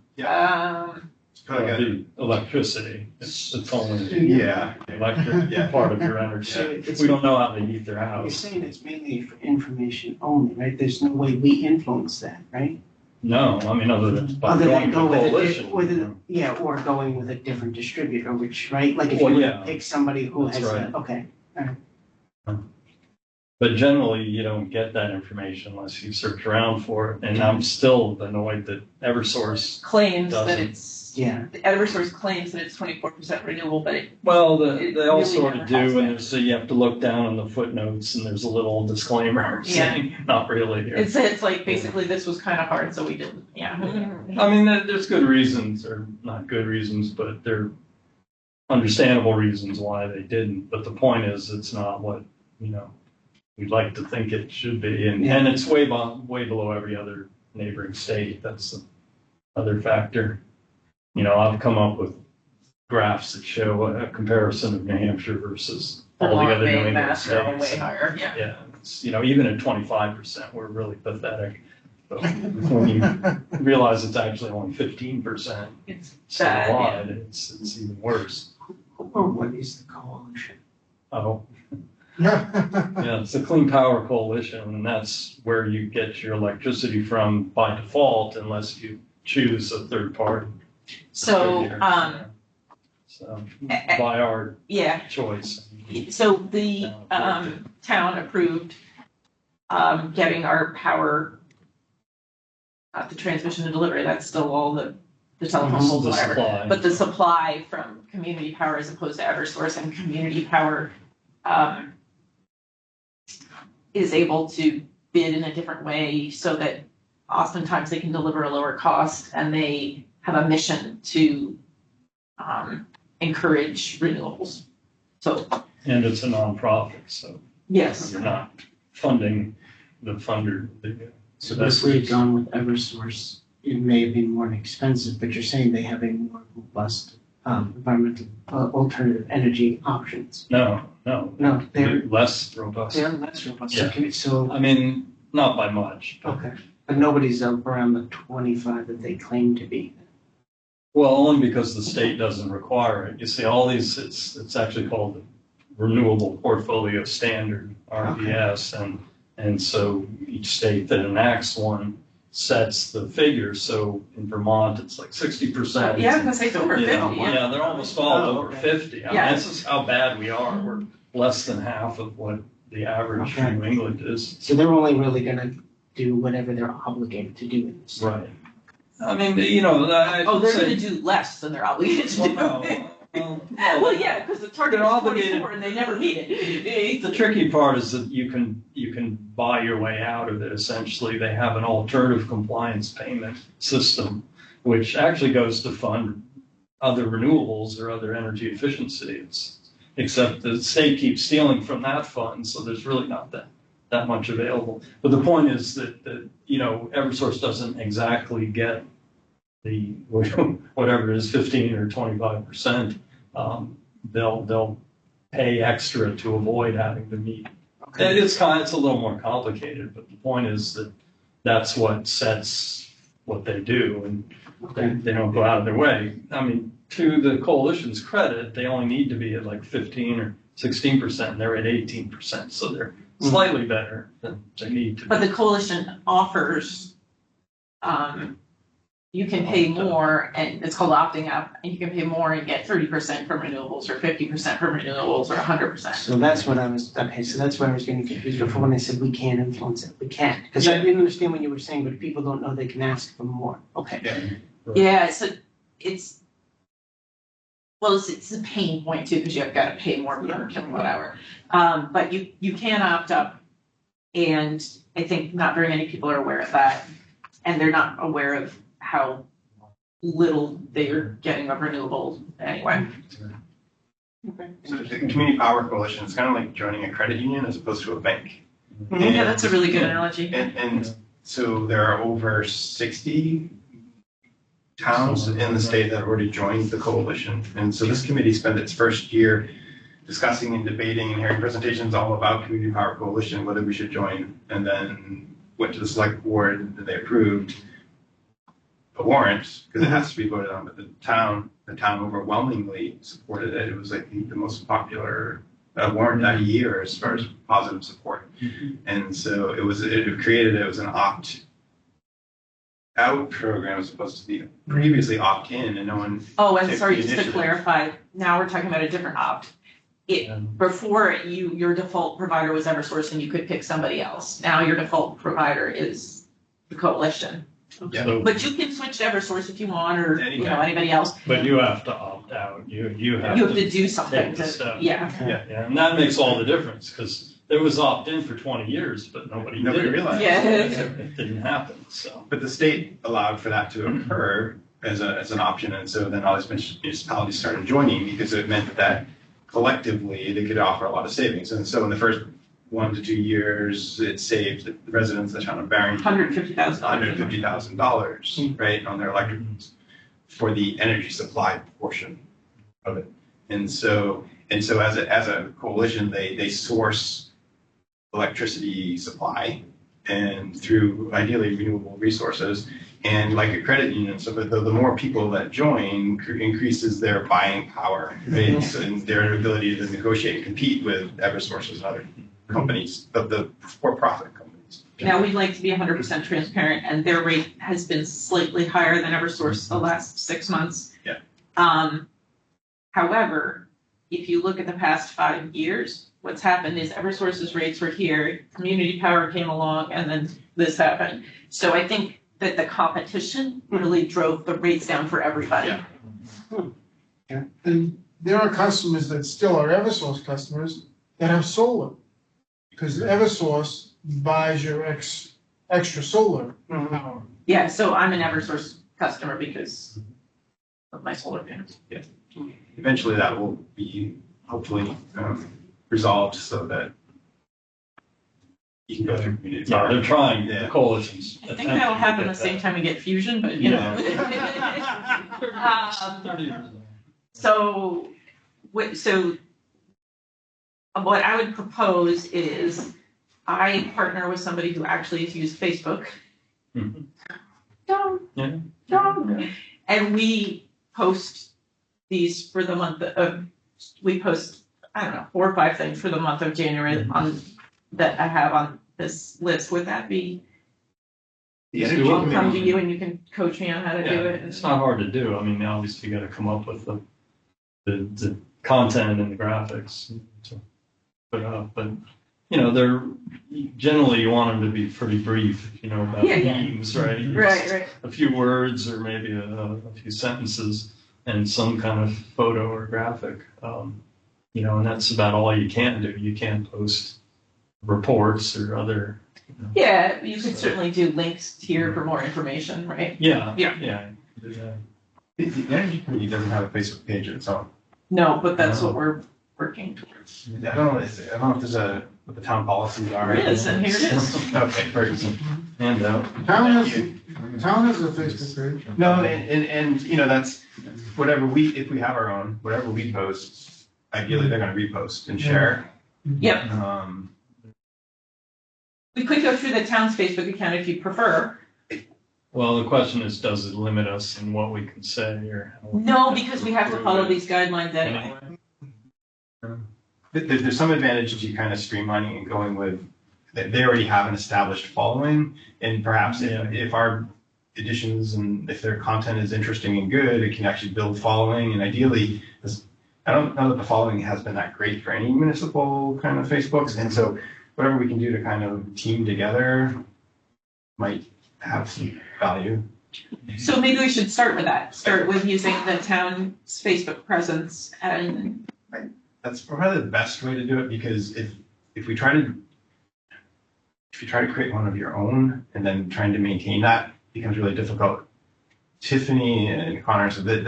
It's probably like The electricity, it's only yeah. electric Yeah. part of your energy. So it's, We don't know how they heat their you're house. saying it's mainly for information only, right? There's no way we influence that, right? No, I mean, other than by Other going than to go with coalition. or going with a different distributor, which, right? Like if Well, you were yeah. to pick somebody who That's has, right. okay. But generally, you don't get that information unless you search around for it. And I'm still annoyed that Eversource Claims that Doesn't. it's. Yeah, Eversource claims that it's 24% renewable, but it, Well, It they all really sort never of has do, and been. there's, so you have to look down on the footnotes, and there's a little disclaimer Yeah. saying, not really here. it's like basically this was kind of hard, so we didn't, yeah. I mean, there's good reasons, or not good reasons, but they're understandable reasons why they didn't. But the point is, it's not what, we'd like to think it should be. And it's way below every other neighboring state. That's the other factor. I've come up with graphs that show a comparison of New Hampshire versus all the other New England Mass are all way states. higher, yeah. Yeah, it's, even at 25%, we're really pathetic. But when you realize it's actually only 15% It's bad, yeah. statewide, it's even worse. or what is the coalition? Oh, yeah, it's the Clean Power Coalition, and that's where you get your electricity from by default unless you choose a third party. So, distributor. So, by our yeah, choice. so the, town approved, getting our power, the transmission and delivery, that's still all the telephone poles, The whatever. supply. But the supply from community power as opposed to Eversource, and community power, is able to bid in a different way so that oftentimes they can deliver a lower cost, and they have a mission to encourage renewables. So, And it's a nonprofit, so yes, you're not funding the funder. So if we had gone with Eversource, it may have been more expensive, but you're saying they have a more robust environmental alternative energy options. No, No, they're less robust. less robust. Yeah. So I mean, not by much. But, okay, but nobody's up around the 25 that they claim to be. well, only because the state doesn't require it. You see, all these, it's actually called the Renewable Portfolio Standard, RPS, and so each state that enacts one sets the figure. So in Vermont, it's like 60%. yeah, because it's over 50, Yeah, they're almost all over 50. I mean, Yeah. this is how bad we are. We're less than half of what the average Okay. New England is. So they're only really gonna do whatever they're obligated to do in this. Right. I mean, I Oh, they're say- gonna do less than they're obligated to do. Well, yeah, because the target They're is obligated- 24 and they never meet it. The tricky part is that you can buy your way out of it. Essentially, they have an alternative compliance payment system, which actually goes to fund other renewables or other energy efficiency. Except the state keeps stealing from that fund, so there's really not that much available. But the point is that Eversource doesn't exactly get the whatever it is, 15 or 25%. They'll pay extra to avoid having to meet. Okay. It's a little more complicated, but the point is that that's what sets what they do, and Okay. they don't go out of their way. I mean, to the coalition's credit, they only need to be at like 15 or 16%, and they're at 18%, so they're slightly better than they need to be. But the coalition offers, you can pay more, and it's called opting out, and you can pay more and get 30% from renewables, or 50% from renewables, or 100%. So that's what I was, okay, so that's where I was getting confused before when I said we can't influence it. We can't, because I didn't understand what you were saying, but if people don't know, they can ask for more. Okay. Yeah, so it's a pain point too, because you've got to pay more per kilowatt hour. But you can opt up, and I think not very many people are aware of that, and they're not aware of how little they're getting of renewables anyway. So the Community Power Coalition is kind of like joining a credit union as opposed to a bank. Yeah, that's a really good analogy. And so there are over 60 towns in the state that have already joined the coalition. And so this committee spent its first year discussing and debating and hearing presentations all about Community Power Coalition, whether we should join, and then went to the select board that they approved a warrant, because it has to be voted on, but the town overwhelmingly supported it. It was like the most popular warrant that year as far as positive support. And so it was an opt-out program as opposed to the previously opt-in, and no one. Oh, and took sorry, the just to initiative. clarify, now we're talking about a different opt. Before your default provider was Eversource and you could pick somebody else. Now your default provider is the coalition. Yeah. So, But you can switch to Eversource if you want, or, you know, Anytime. anybody else. but you have to opt out. You have You have to. to do something take the to, step. yeah. Yeah, and that makes all the difference, because there was opt-in for 20 years, but nobody Nobody did it. realized. Yeah. It didn't happen, so. But the state allowed for that to occur as an option, and so then all these municipalities started joining because it meant that collectively they could offer a lot of savings. And so in the first 1 to 2 years, it saved the residents of the town of Barrington $150,000. $150,000, right, on their electric bills for the energy supply portion of it. And so as a coalition, they source electricity supply and through ideally renewable resources, and like a credit union. So the more people that join increases their buying power, right? So, and their ability to negotiate and compete with Eversources and other companies, the for-profit companies. Now, we'd like to be 100% transparent, and their rate has been slightly higher than Eversource the last 6 months. Yeah. However, if you look at the past 5 years, what's happened is Eversource's rates were here, Community Power came along, and then this happened. So I think that the competition really drove the rates down for everybody. Yeah. And there are customers that still are Eversource customers that have solar. Because Eversource buys your extra solar power. Yeah, so I'm an Eversource customer because of my solar panels. Eventually that will be hopefully resolved so that you can go through community Yeah, power. they're trying, Yeah. the coalitions. I think that'll happen the same time we get fusion, but you know. 30 years ago. So what I would propose is I partner with somebody who actually has used Facebook. Mhm. Don't. Yeah. Don't. And we post these for the month of, we post, I don't know, 4 or 5 things for the month of January on, that I have on this list. Would that be, The Let's energy do it. I'll come to committee, you and you can coach me on how to do Yeah, it? it's not hard to do. I mean, obviously you gotta come up with the content and the graphics to put up, but, you know, they're, generally you want them to be pretty brief, you know, about Yeah, yeah. themes, right? Right. A few words or maybe a few sentences and some kind of photo or graphic. You know, and that's about all you can do. You can't post reports or other. Yeah, you could certainly do links here for more information, right? Yeah. Yeah. Do that. the energy committee doesn't have a Facebook page of its own. No, but that's No. what we're working towards. I don't know if there's what the town policies are. There is, and here it is. Okay, very good. Handout. Town Thank has, you. town has a Facebook page. No, and you know, that's whatever if we have our own, whatever we post, ideally they're gonna repost and share. Yep. We could go through the town's Facebook account if you prefer. Well, the question is, does it limit us in what we can say or? how we- No, because we have to follow these guidelines anyway. There's some advantage to kind of streamlining and going with, they already have an established following, and perhaps if our editions and if their content is interesting and good, it can actually build following, and ideally, I don't know that the following has been that great for any municipal kind of Facebooks, and so whatever we can do to kind of team together might have some value. So maybe we should start with that. Start with using the town's Facebook presence and, That's probably the best way to do it, because if you try to create one of your own and then trying to maintain that becomes really difficult. Tiffany and Connor said that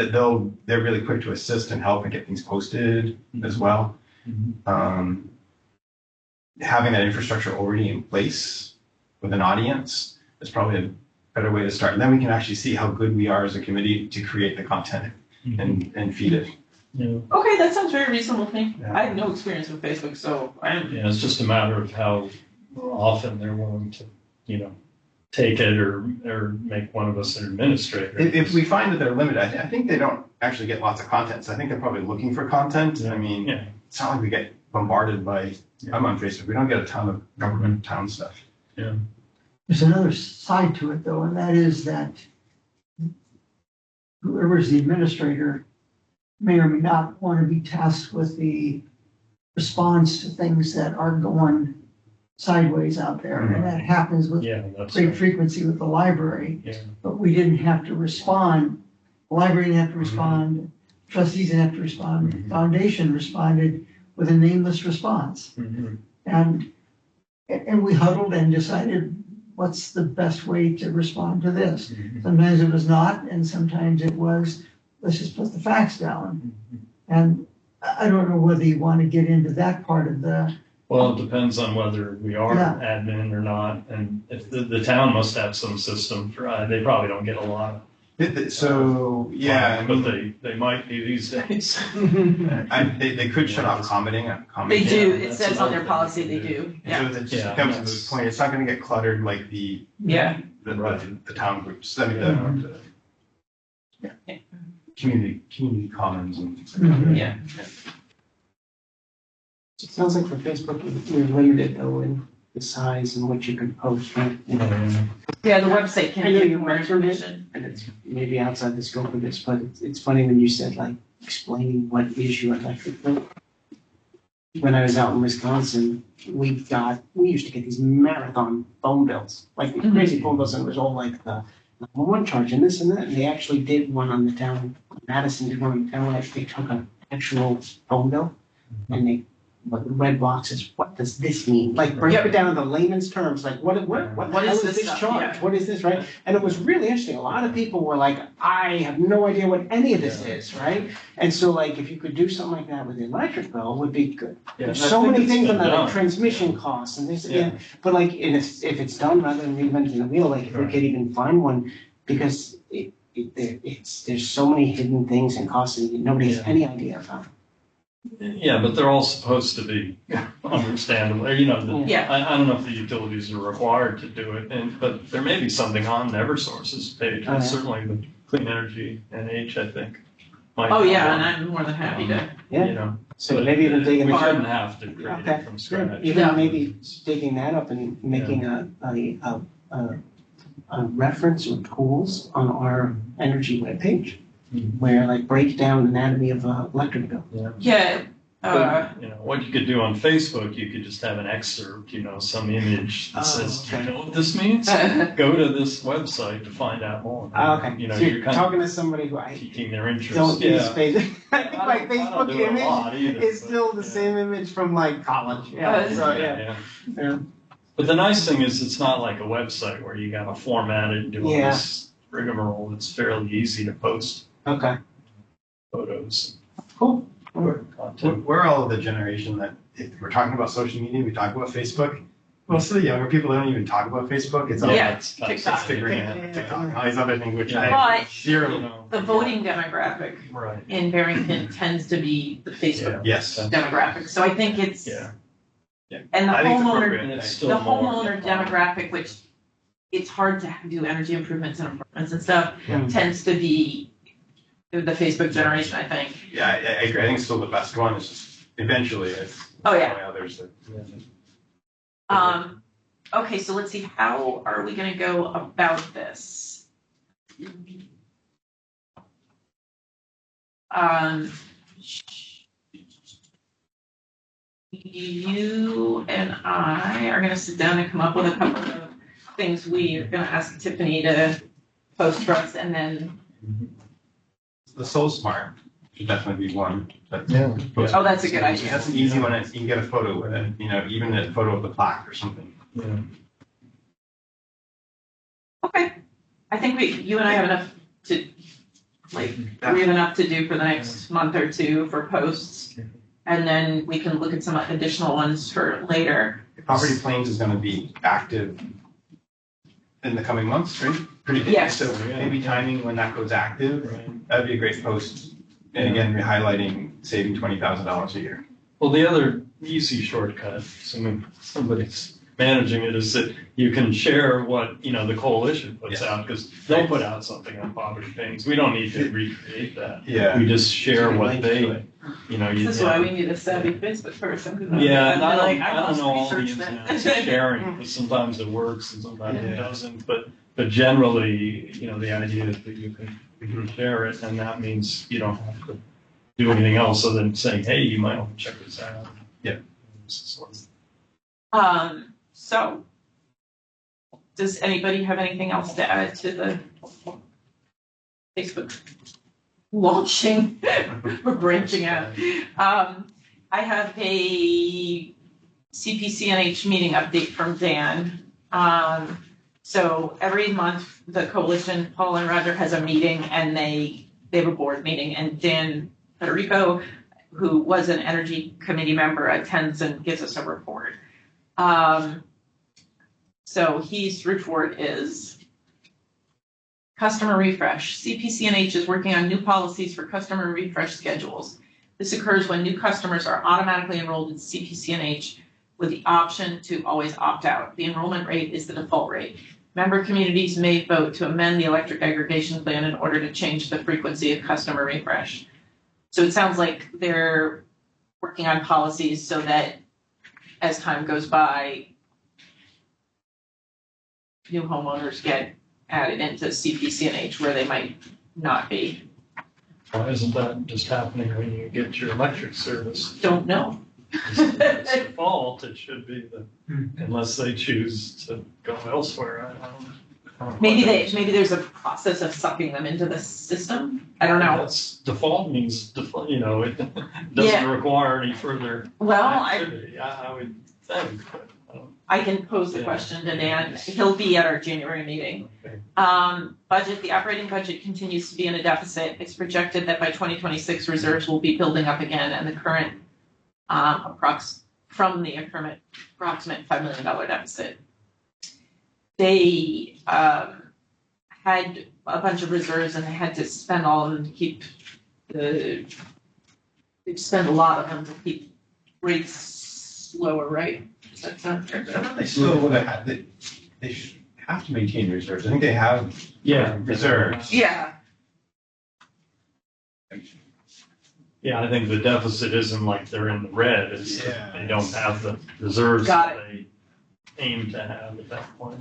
they're really quick to assist and help and get things posted as well. Mhm. Having that infrastructure already in place with an audience is probably a better way to start. And then we can actually see how good we are as a committee to create the content and feed it. Yeah. okay, that sounds very reasonable to me. Yeah. I have no experience with Facebook, so I'm, Yeah, it's just a matter of how often they're willing to, you know, take it or make one of us an administrator. If we find that they're limited, I think they don't actually get lots of content. So I think they're probably looking for content. I mean, Yeah. it's not like we get bombarded by, I'm on Facebook, we don't get a ton of government town stuff. There's another side to it though, and that is that whoever's the administrator may or may not want to be tasked with the response to things that are going sideways out there, and that happens with Yeah, that's great right. frequency with the library. Yeah. But we didn't have to respond, the library didn't have to respond, trustees didn't have to respond, Mhm. foundation responded with a nameless response. Mhm. And we huddled and decided what's the best way to respond to this. Mhm. Sometimes it was not, and sometimes it was, let's just put the facts down. And I don't know whether you want to get into that part of the, Well, it depends on whether we are Yeah. admin or not, and if the town must have some system for, they probably don't get a lot. So, yeah, But they might be these days. they could shut off commenting. They do, it that's says on their another policy thing they to do, So yeah, that just Yeah, becomes a that's- moot point. It's not gonna get cluttered like the yeah. the town groups, I mean, the community commons and. Yeah. It sounds like for Facebook, we're limited though in the size and what you can post, right? Yeah, the website can I know give you you more mentioned it. information. And it's maybe outside the scope of this, but it's funny when you said like explaining what is your electric bill. When I was out in Wisconsin, we used to get these marathon phone bills, like these crazy phone bills, and it was all like the 911 charge and this and that. And they actually did one on the town, Madison did one on the town, they took an actual phone bill and they, what the red box is, what does this mean? Like break Yep. it down into layman's terms, like what the What hell is is this this stuff? charge? Yeah. What is this, right? And it was really interesting. A lot of people were like, I have no idea what any of this is, right? And so like, if you could do something like that with the electric bill, would be good. Yeah, There's I so think many it's things been on that, like done. transmission costs and this, Yeah. yeah. But like, and if it's done rather than reinventing the wheel, like if we Right. could even find one, because there's so many hidden things and costs that nobody has Yeah. any idea about. Yeah, but they're all supposed to be understandable, or, Yeah. I don't know if the utilities are required to do it, but there may be something on Eversource's page, Oh, yeah. certainly the Clean Energy NH, I think. might Oh, have yeah, one, and I'm more than happy to, Yeah. So but maybe even digging we that shouldn't up. have to create Okay, it from good. scratch. Even Yeah. maybe digging that up and making a reference or tools on our energy webpage Mhm. where like break down anatomy of electric bill. yeah, But, what you could do on Facebook, you could just have an excerpt, some image that Oh, says, do you okay. know what this means? Go to this website to find out more. Okay, so You're you're kind talking to somebody who of I piquing their interest. don't use Yeah. Facebook. I think my I don't Facebook do it a image lot either, is but, still the yeah. same image from like college. Yeah, so yeah. Yeah. But the nice thing is, it's not like a website where you gotta format it and do all Yeah. this rigmarole. It's fairly easy to post Okay, photos cool. and content. We're all the generation that, if we're talking about social media, we talk about Facebook. Most of the younger people don't even talk about Facebook. It's all Yeah, it's kind of TikTok. Instagram, TikTok, all these other things, which Yeah. I But- zero. the voting demographic Right. in Barrington tends to be the Facebook Yes. demographic, so I think it's, Yeah. and the I think it's homeowner, appropriate. And it's Thanks. still the more homeowner demographic, which it's hard to do energy improvements in apartments and stuff, Yeah. tends to be the Facebook generation, I think. Yeah, I agree. I think it's still the best one. It's just eventually it's. Oh, yeah. Others that. Okay, so let's see, how are we gonna go about this? You and I are gonna sit down and come up with a couple of things we are gonna ask Tiffany to post for us, and then, The Soul Smart should definitely be one. But Yeah. oh, that's a good idea. that's an easy one. You can get a photo with it. Even a photo of the plaque or something. Yeah. Okay, I think you and I have enough to, we have enough to do for the next month or two for posts. And then we can look at some additional ones for later. Property Plains is going to be active in the coming months, right? Pretty big. Yes. So maybe timing when that goes active, Right. that'd be a great post. And again, we're highlighting saving $20,000 a year. Well, the other easy shortcut, assuming somebody's managing it, is that you can share what, the coalition puts Yes. out, because they'll put out something on poverty pains. We don't need to recreate that. Yeah. We just share what they, you This is why we need a savvy Facebook person. 'cause I'm Yeah, and gonna I be don't know must all the research ins and that. outs of sharing, because sometimes it works and sometimes it doesn't, but generally, the idea is that you can share it, and that means you don't have to do anything else other than saying, hey, you might want to check this out. Yeah. So, does anybody have anything else to add to the Facebook launching? We're branching out. I have a CPCNH meeting update from Dan. So every month, the coalition, Paul and Roger, has a meeting, and they have a board meeting, and Dan Federico, who was an energy committee member, attends and gives us a report. So his report is customer refresh. CPCNH is working on new policies for customer refresh schedules. This occurs when new customers are automatically enrolled in CPCNH with the option to always opt out. The enrollment rate is the default rate. Member communities may vote to amend the electric aggregation plan in order to change the frequency of customer refresh. So it sounds like they're working on policies so that as time goes by, new homeowners get added into CPCNH where they might not be. Why isn't that just happening when you get your electric service? Don't know. It's default, it should be unless they choose to go elsewhere. I don't know. Maybe there's a process of sucking them into the system. I don't know. That's default means default, it Yeah. doesn't require any further Well, activity. I would think, but I can pose the question to Dan. He'll be at our January meeting. okay. Budget, the operating budget continues to be in a deficit. It's projected that by 2026 reserves will be building up again, and the current approximate $5 million deficit. They had a bunch of reserves and they had to spend all of them to keep they've spent a lot of them to keep rates lower, right? Does that sound fair? I thought they still would have, they should have to maintain reserves. I think they have reserves. Yeah. Yeah, I think the deficit isn't like they're in the red, it's that Yeah. they don't have the reserves Got that they aim to have at that point.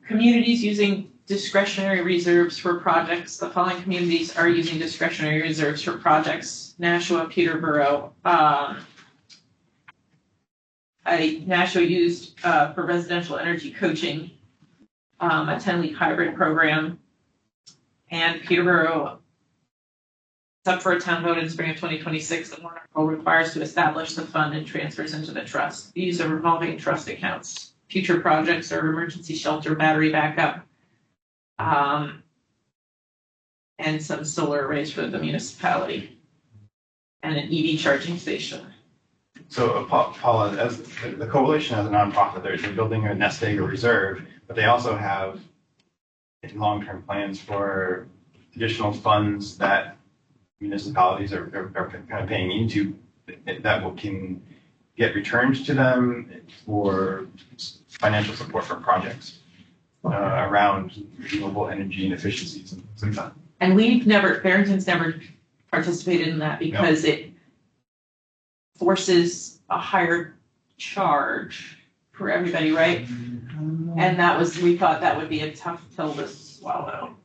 Communities using discretionary reserves for projects. The following communities are using discretionary reserves for projects: Nashua, Peterborough. Nashua used for residential energy coaching, a 10-week hybrid program, and Peterborough. It's up for a town vote in spring of 2026. The warrant article requires to establish the fund and transfers into the trust. The use of revolving trust accounts. Future projects are emergency shelter, battery backup, and some solar arrays for the municipality, and an EV charging station. So Paula, as the coalition as a nonprofit, they're building a nest egg or reserve, but they also have long-term plans for additional funds that municipalities are kind of paying into that can get returned to them for financial support for projects around renewable energy and efficiencies and things like that. And Barrington's never participated in that because it forces a higher charge for everybody, right? And we thought that would be a tough pill to swallow.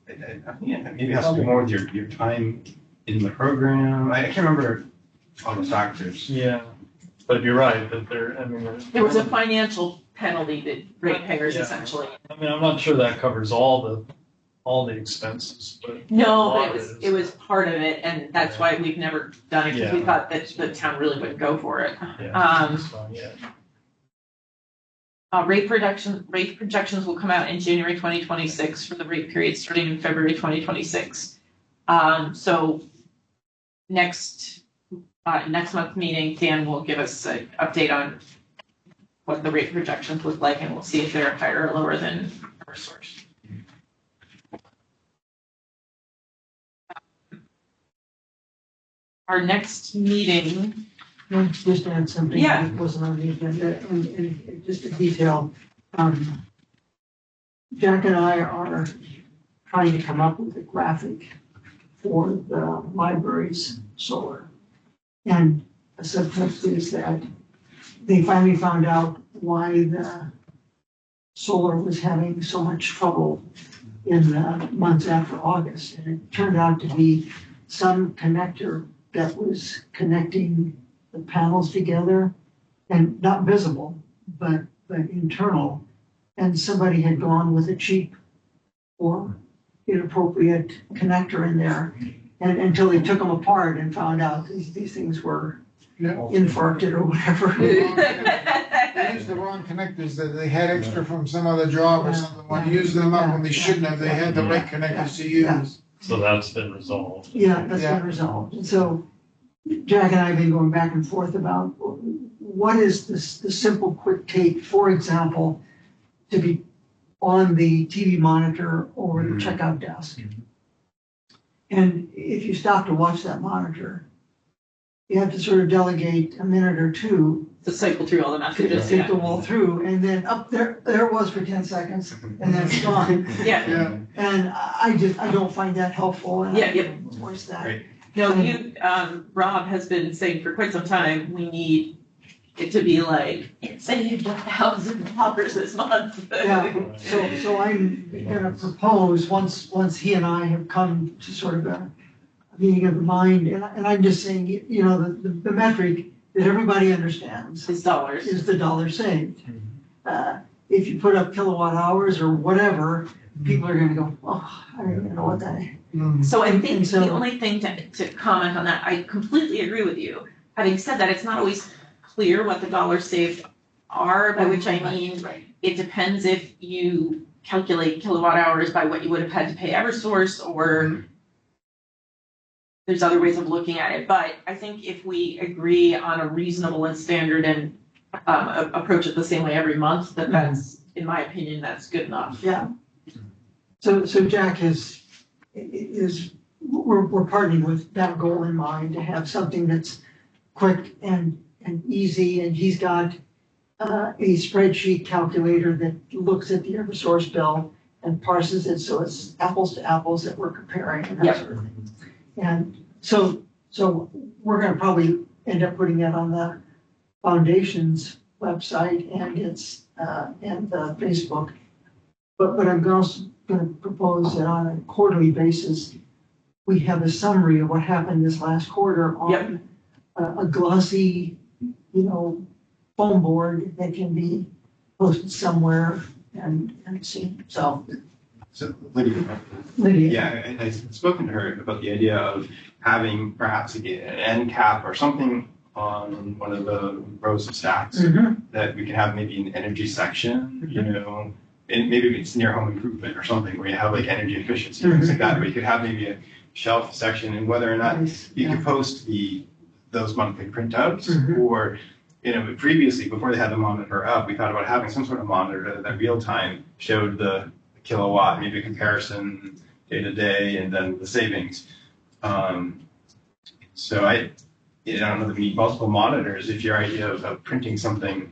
Yeah, maybe it has to do more with your time in the program. I can't remember all the factors. Yeah, but you're right, that There was a financial penalty to ratepayers Yeah. essentially. I'm not sure that covers all the expenses, but. No, a lot but of it was part of it, and that's why we've never done it, because we Yeah. thought that the town really wouldn't go for it. Yeah, that's fine, yeah. Rate projections will come out in January 2026 for the rate period starting in February 2026. So next month's meeting, Dan will give us an update on what the rate projections look like, and we'll see if they're higher or lower than our source. Our next meeting, Just add something Yeah. that wasn't on the agenda, and just a detail. Jack and I are trying to come up with a graphic for the library's solar. And the subtext is that they finally found out why the solar was having so much trouble in the months after August. And it turned out to be some connector that was connecting the panels together and not visible, but internal, and somebody had gone with a cheap or inappropriate connector in there, and until they took them apart and found out these things were Yeah. infarcted or whatever. They used the wrong connectors that they had extra from some other job or Yeah. something. When they used them up when they shouldn't have, they had the right connectors to use. So that's been resolved. Yeah, that's Yeah. been resolved. And so Jack and I have been going back and forth about what is this, the simple quick take, for example, to be on the TV monitor over the checkout desk. And if you stop to watch that monitor, you have to sort of delegate a minute or two To cycle through all the to messages, take yeah. them all through, and then up there it was for 10 seconds, and then it's gone. Yeah, Yeah. And I don't find that helpful, and Yeah, yeah. I voice that. Right. no, Rob has been saying for quite some time, we need it to be like, it saved $1,000 this month. Yeah, so I'm gonna propose, once he and I have come to sort of a meeting of the mind, and I'm just saying, you know, the metric that everybody understands It's dollars. is the dollar saved. If you put up kilowatt hours or whatever, people are gonna go, oh, I don't even know what that is. Mm. So I And think so- the only thing to comment on that, I completely agree with you. Having said that, it's not always clear what the dollars saved are, by which I mean, Right. it depends if you calculate kilowatt hours by what you would have had to pay Eversource, or there's other ways of looking at it. But I think if we agree on a reasonable and standard and approach it the same way every month, then that's, in my opinion, that's good enough. Yeah. So Jack we're partnering with that goal in mind, to have something that's quick and easy, and he's got a spreadsheet calculator that looks at the Eversource bill and parses it so it's apples to apples that we're comparing and that Yep. sort of thing. And so we're gonna probably end up putting that on the foundation's website and and the Facebook. But I'm also gonna propose that on a quarterly basis, we have a summary of what happened this last quarter on a glossy, you know, foam board that can be posted somewhere and seen. So, Lydia, Lydia. yeah, I've spoken to her about the idea of having perhaps an end cap or something on one of the rows of stacks Mhm. that we can have maybe an energy section, you know, and maybe it's near home improvement or something where you have like energy efficiency, things like that, where you could have maybe a shelf section, and whether or not Nice, you yeah. could post those monthly printouts, Mhm. or, you know, previously, before they had the monitor up, we thought about having some sort of monitor that real time showed the kilowatt, maybe a comparison day to day, and then the savings. So I don't know that we need multiple monitors. If your idea of printing something,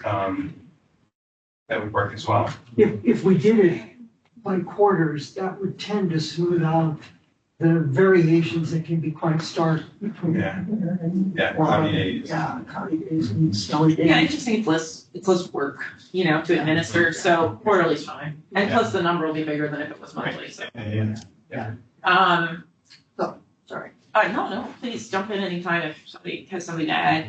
that would work as well. If we did it by quarters, that would tend to smooth out the variations that can be quite stark between. Yeah. Yeah, cloudy days. Yeah, cloudy days and snowy days. Yeah, I just think it's less work, you know, to administer, so quarterly's fine. And plus the number will be bigger than if it was monthly, so. Yeah. Sorry. No, please jump in anytime if somebody has something to add.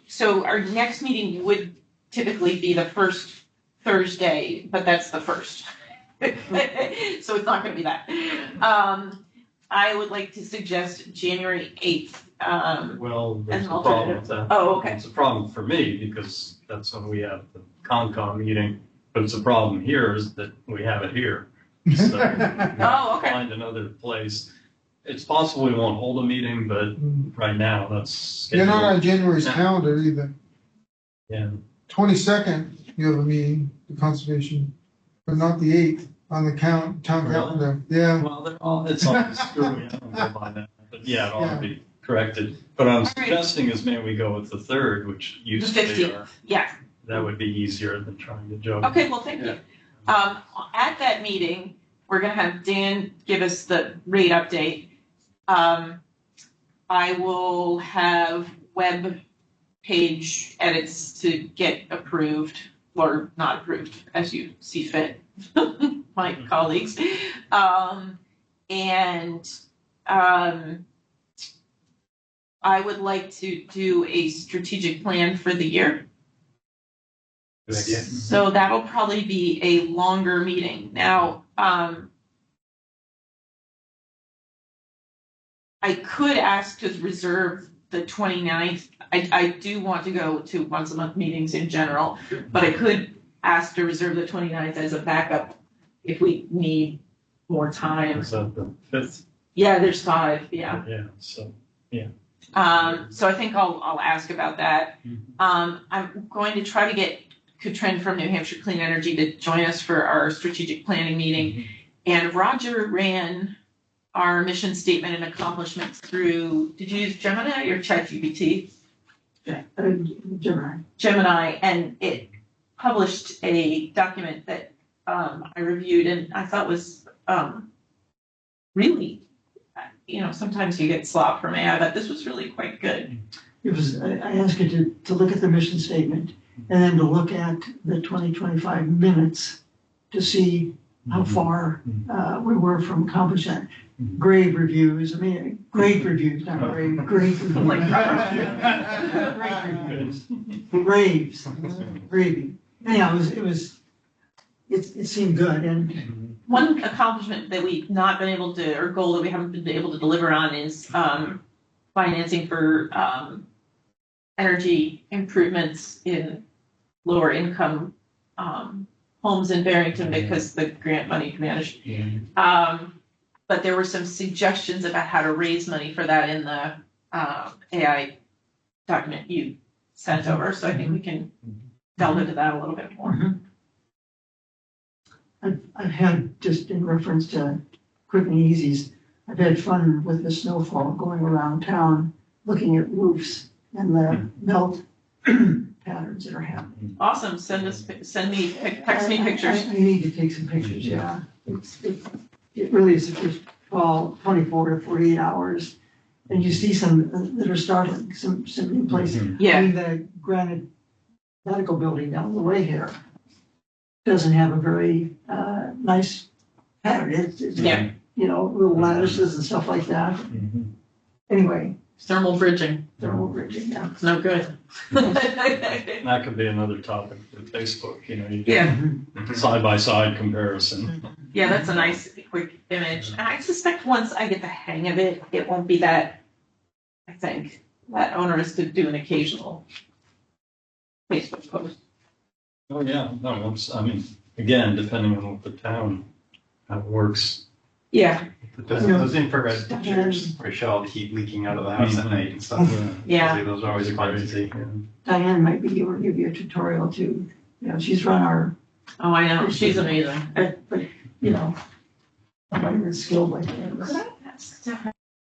So our next meeting would typically be the first Thursday, but that's the first. So it's not gonna be that. I would like to suggest January 8th. Well, there's As a an problem with that. Oh, okay. It's a problem for me because that's when we have the Concom meeting, but it's a problem here is that we have it here. So Oh, okay. find another place. It's possible we won't hold a meeting, but right now that's You're not scheduled. on January's No. calendar either. Yeah. 22nd, you have a meeting, the conservation, but not the 8th on the town Really? calendar. Yeah. Well, they're all, it's all screwy. I don't know by that, but yeah, it ought to be corrected. But I'm suggesting is maybe we go with the 3rd, which The used to be 15th, our, yeah. that would be easier than trying to juggle. Okay, well, thank you. At that meeting, we're gonna have Dan give us the rate update. I will have web page edits to get approved or not approved, as you see fit, my colleagues. I would like to do a strategic plan for the year. Good idea. So that'll probably be a longer meeting. Now, I could ask to reserve the 29th. I do want to go to once a month meetings in general, but I could ask to reserve the 29th as a backup if we need more time. Is that the 5th? Yeah, there's 5, yeah. Yeah, so, So I think I'll ask about that. I'm going to try to get Katrin from New Hampshire Clean Energy to join us for our strategic planning meeting. And Roger ran our mission statement and accomplishments through, did you use Gemini or ChatGPT? Gemini. Gemini, and it published a document that I reviewed and I thought was really, sometimes you get slop from AI, but this was really quite good. It was, I asked you to look at the mission statement and then to look at the 2025 minutes to see how far we were from accomplishing that. Grave reviews, great reviews, not grave, great reviews. Great reviews. Graves, gravy. Anyhow, it seemed good, and One accomplishment that we've not been able to, or goal that we haven't been able to deliver on is financing for energy improvements in lower income homes in Barrington because the grant money vanished. But there were some suggestions about how to raise money for that in the AI document you sent over, so I think we can delve into that a little bit more. I've had, just in reference to quick and easies, I've had fun with the snowfall going around town, looking at roofs and the melt patterns that are happening. Awesome, text me pictures. I need to take some pictures, yeah. It really is just 24 to 48 hours. And you see some that are starting, some new places. Yeah. The granite medical building down the way here doesn't have a very nice pattern. It's Yeah. Little lattices and stuff like that. Anyway, Thermal bridging, thermal bridging, yeah. it's no good. that could be another topic for Facebook, you Yeah, side-by-side comparison. yeah, that's a nice quick image. And I suspect once I get the hang of it, it won't be that, I think, that onerous to do an occasional Facebook post. Oh, yeah, no, again, depending on what the town, how it works. Yeah, Those infrared pictures where you show all the heat leaking out of the house at night and stuff. yeah. Those are always fun to see. Diane might be able to give you a tutorial too. She's run our, Oh, I know, she's amazing. but somebody that's skilled like that. Could I ask to have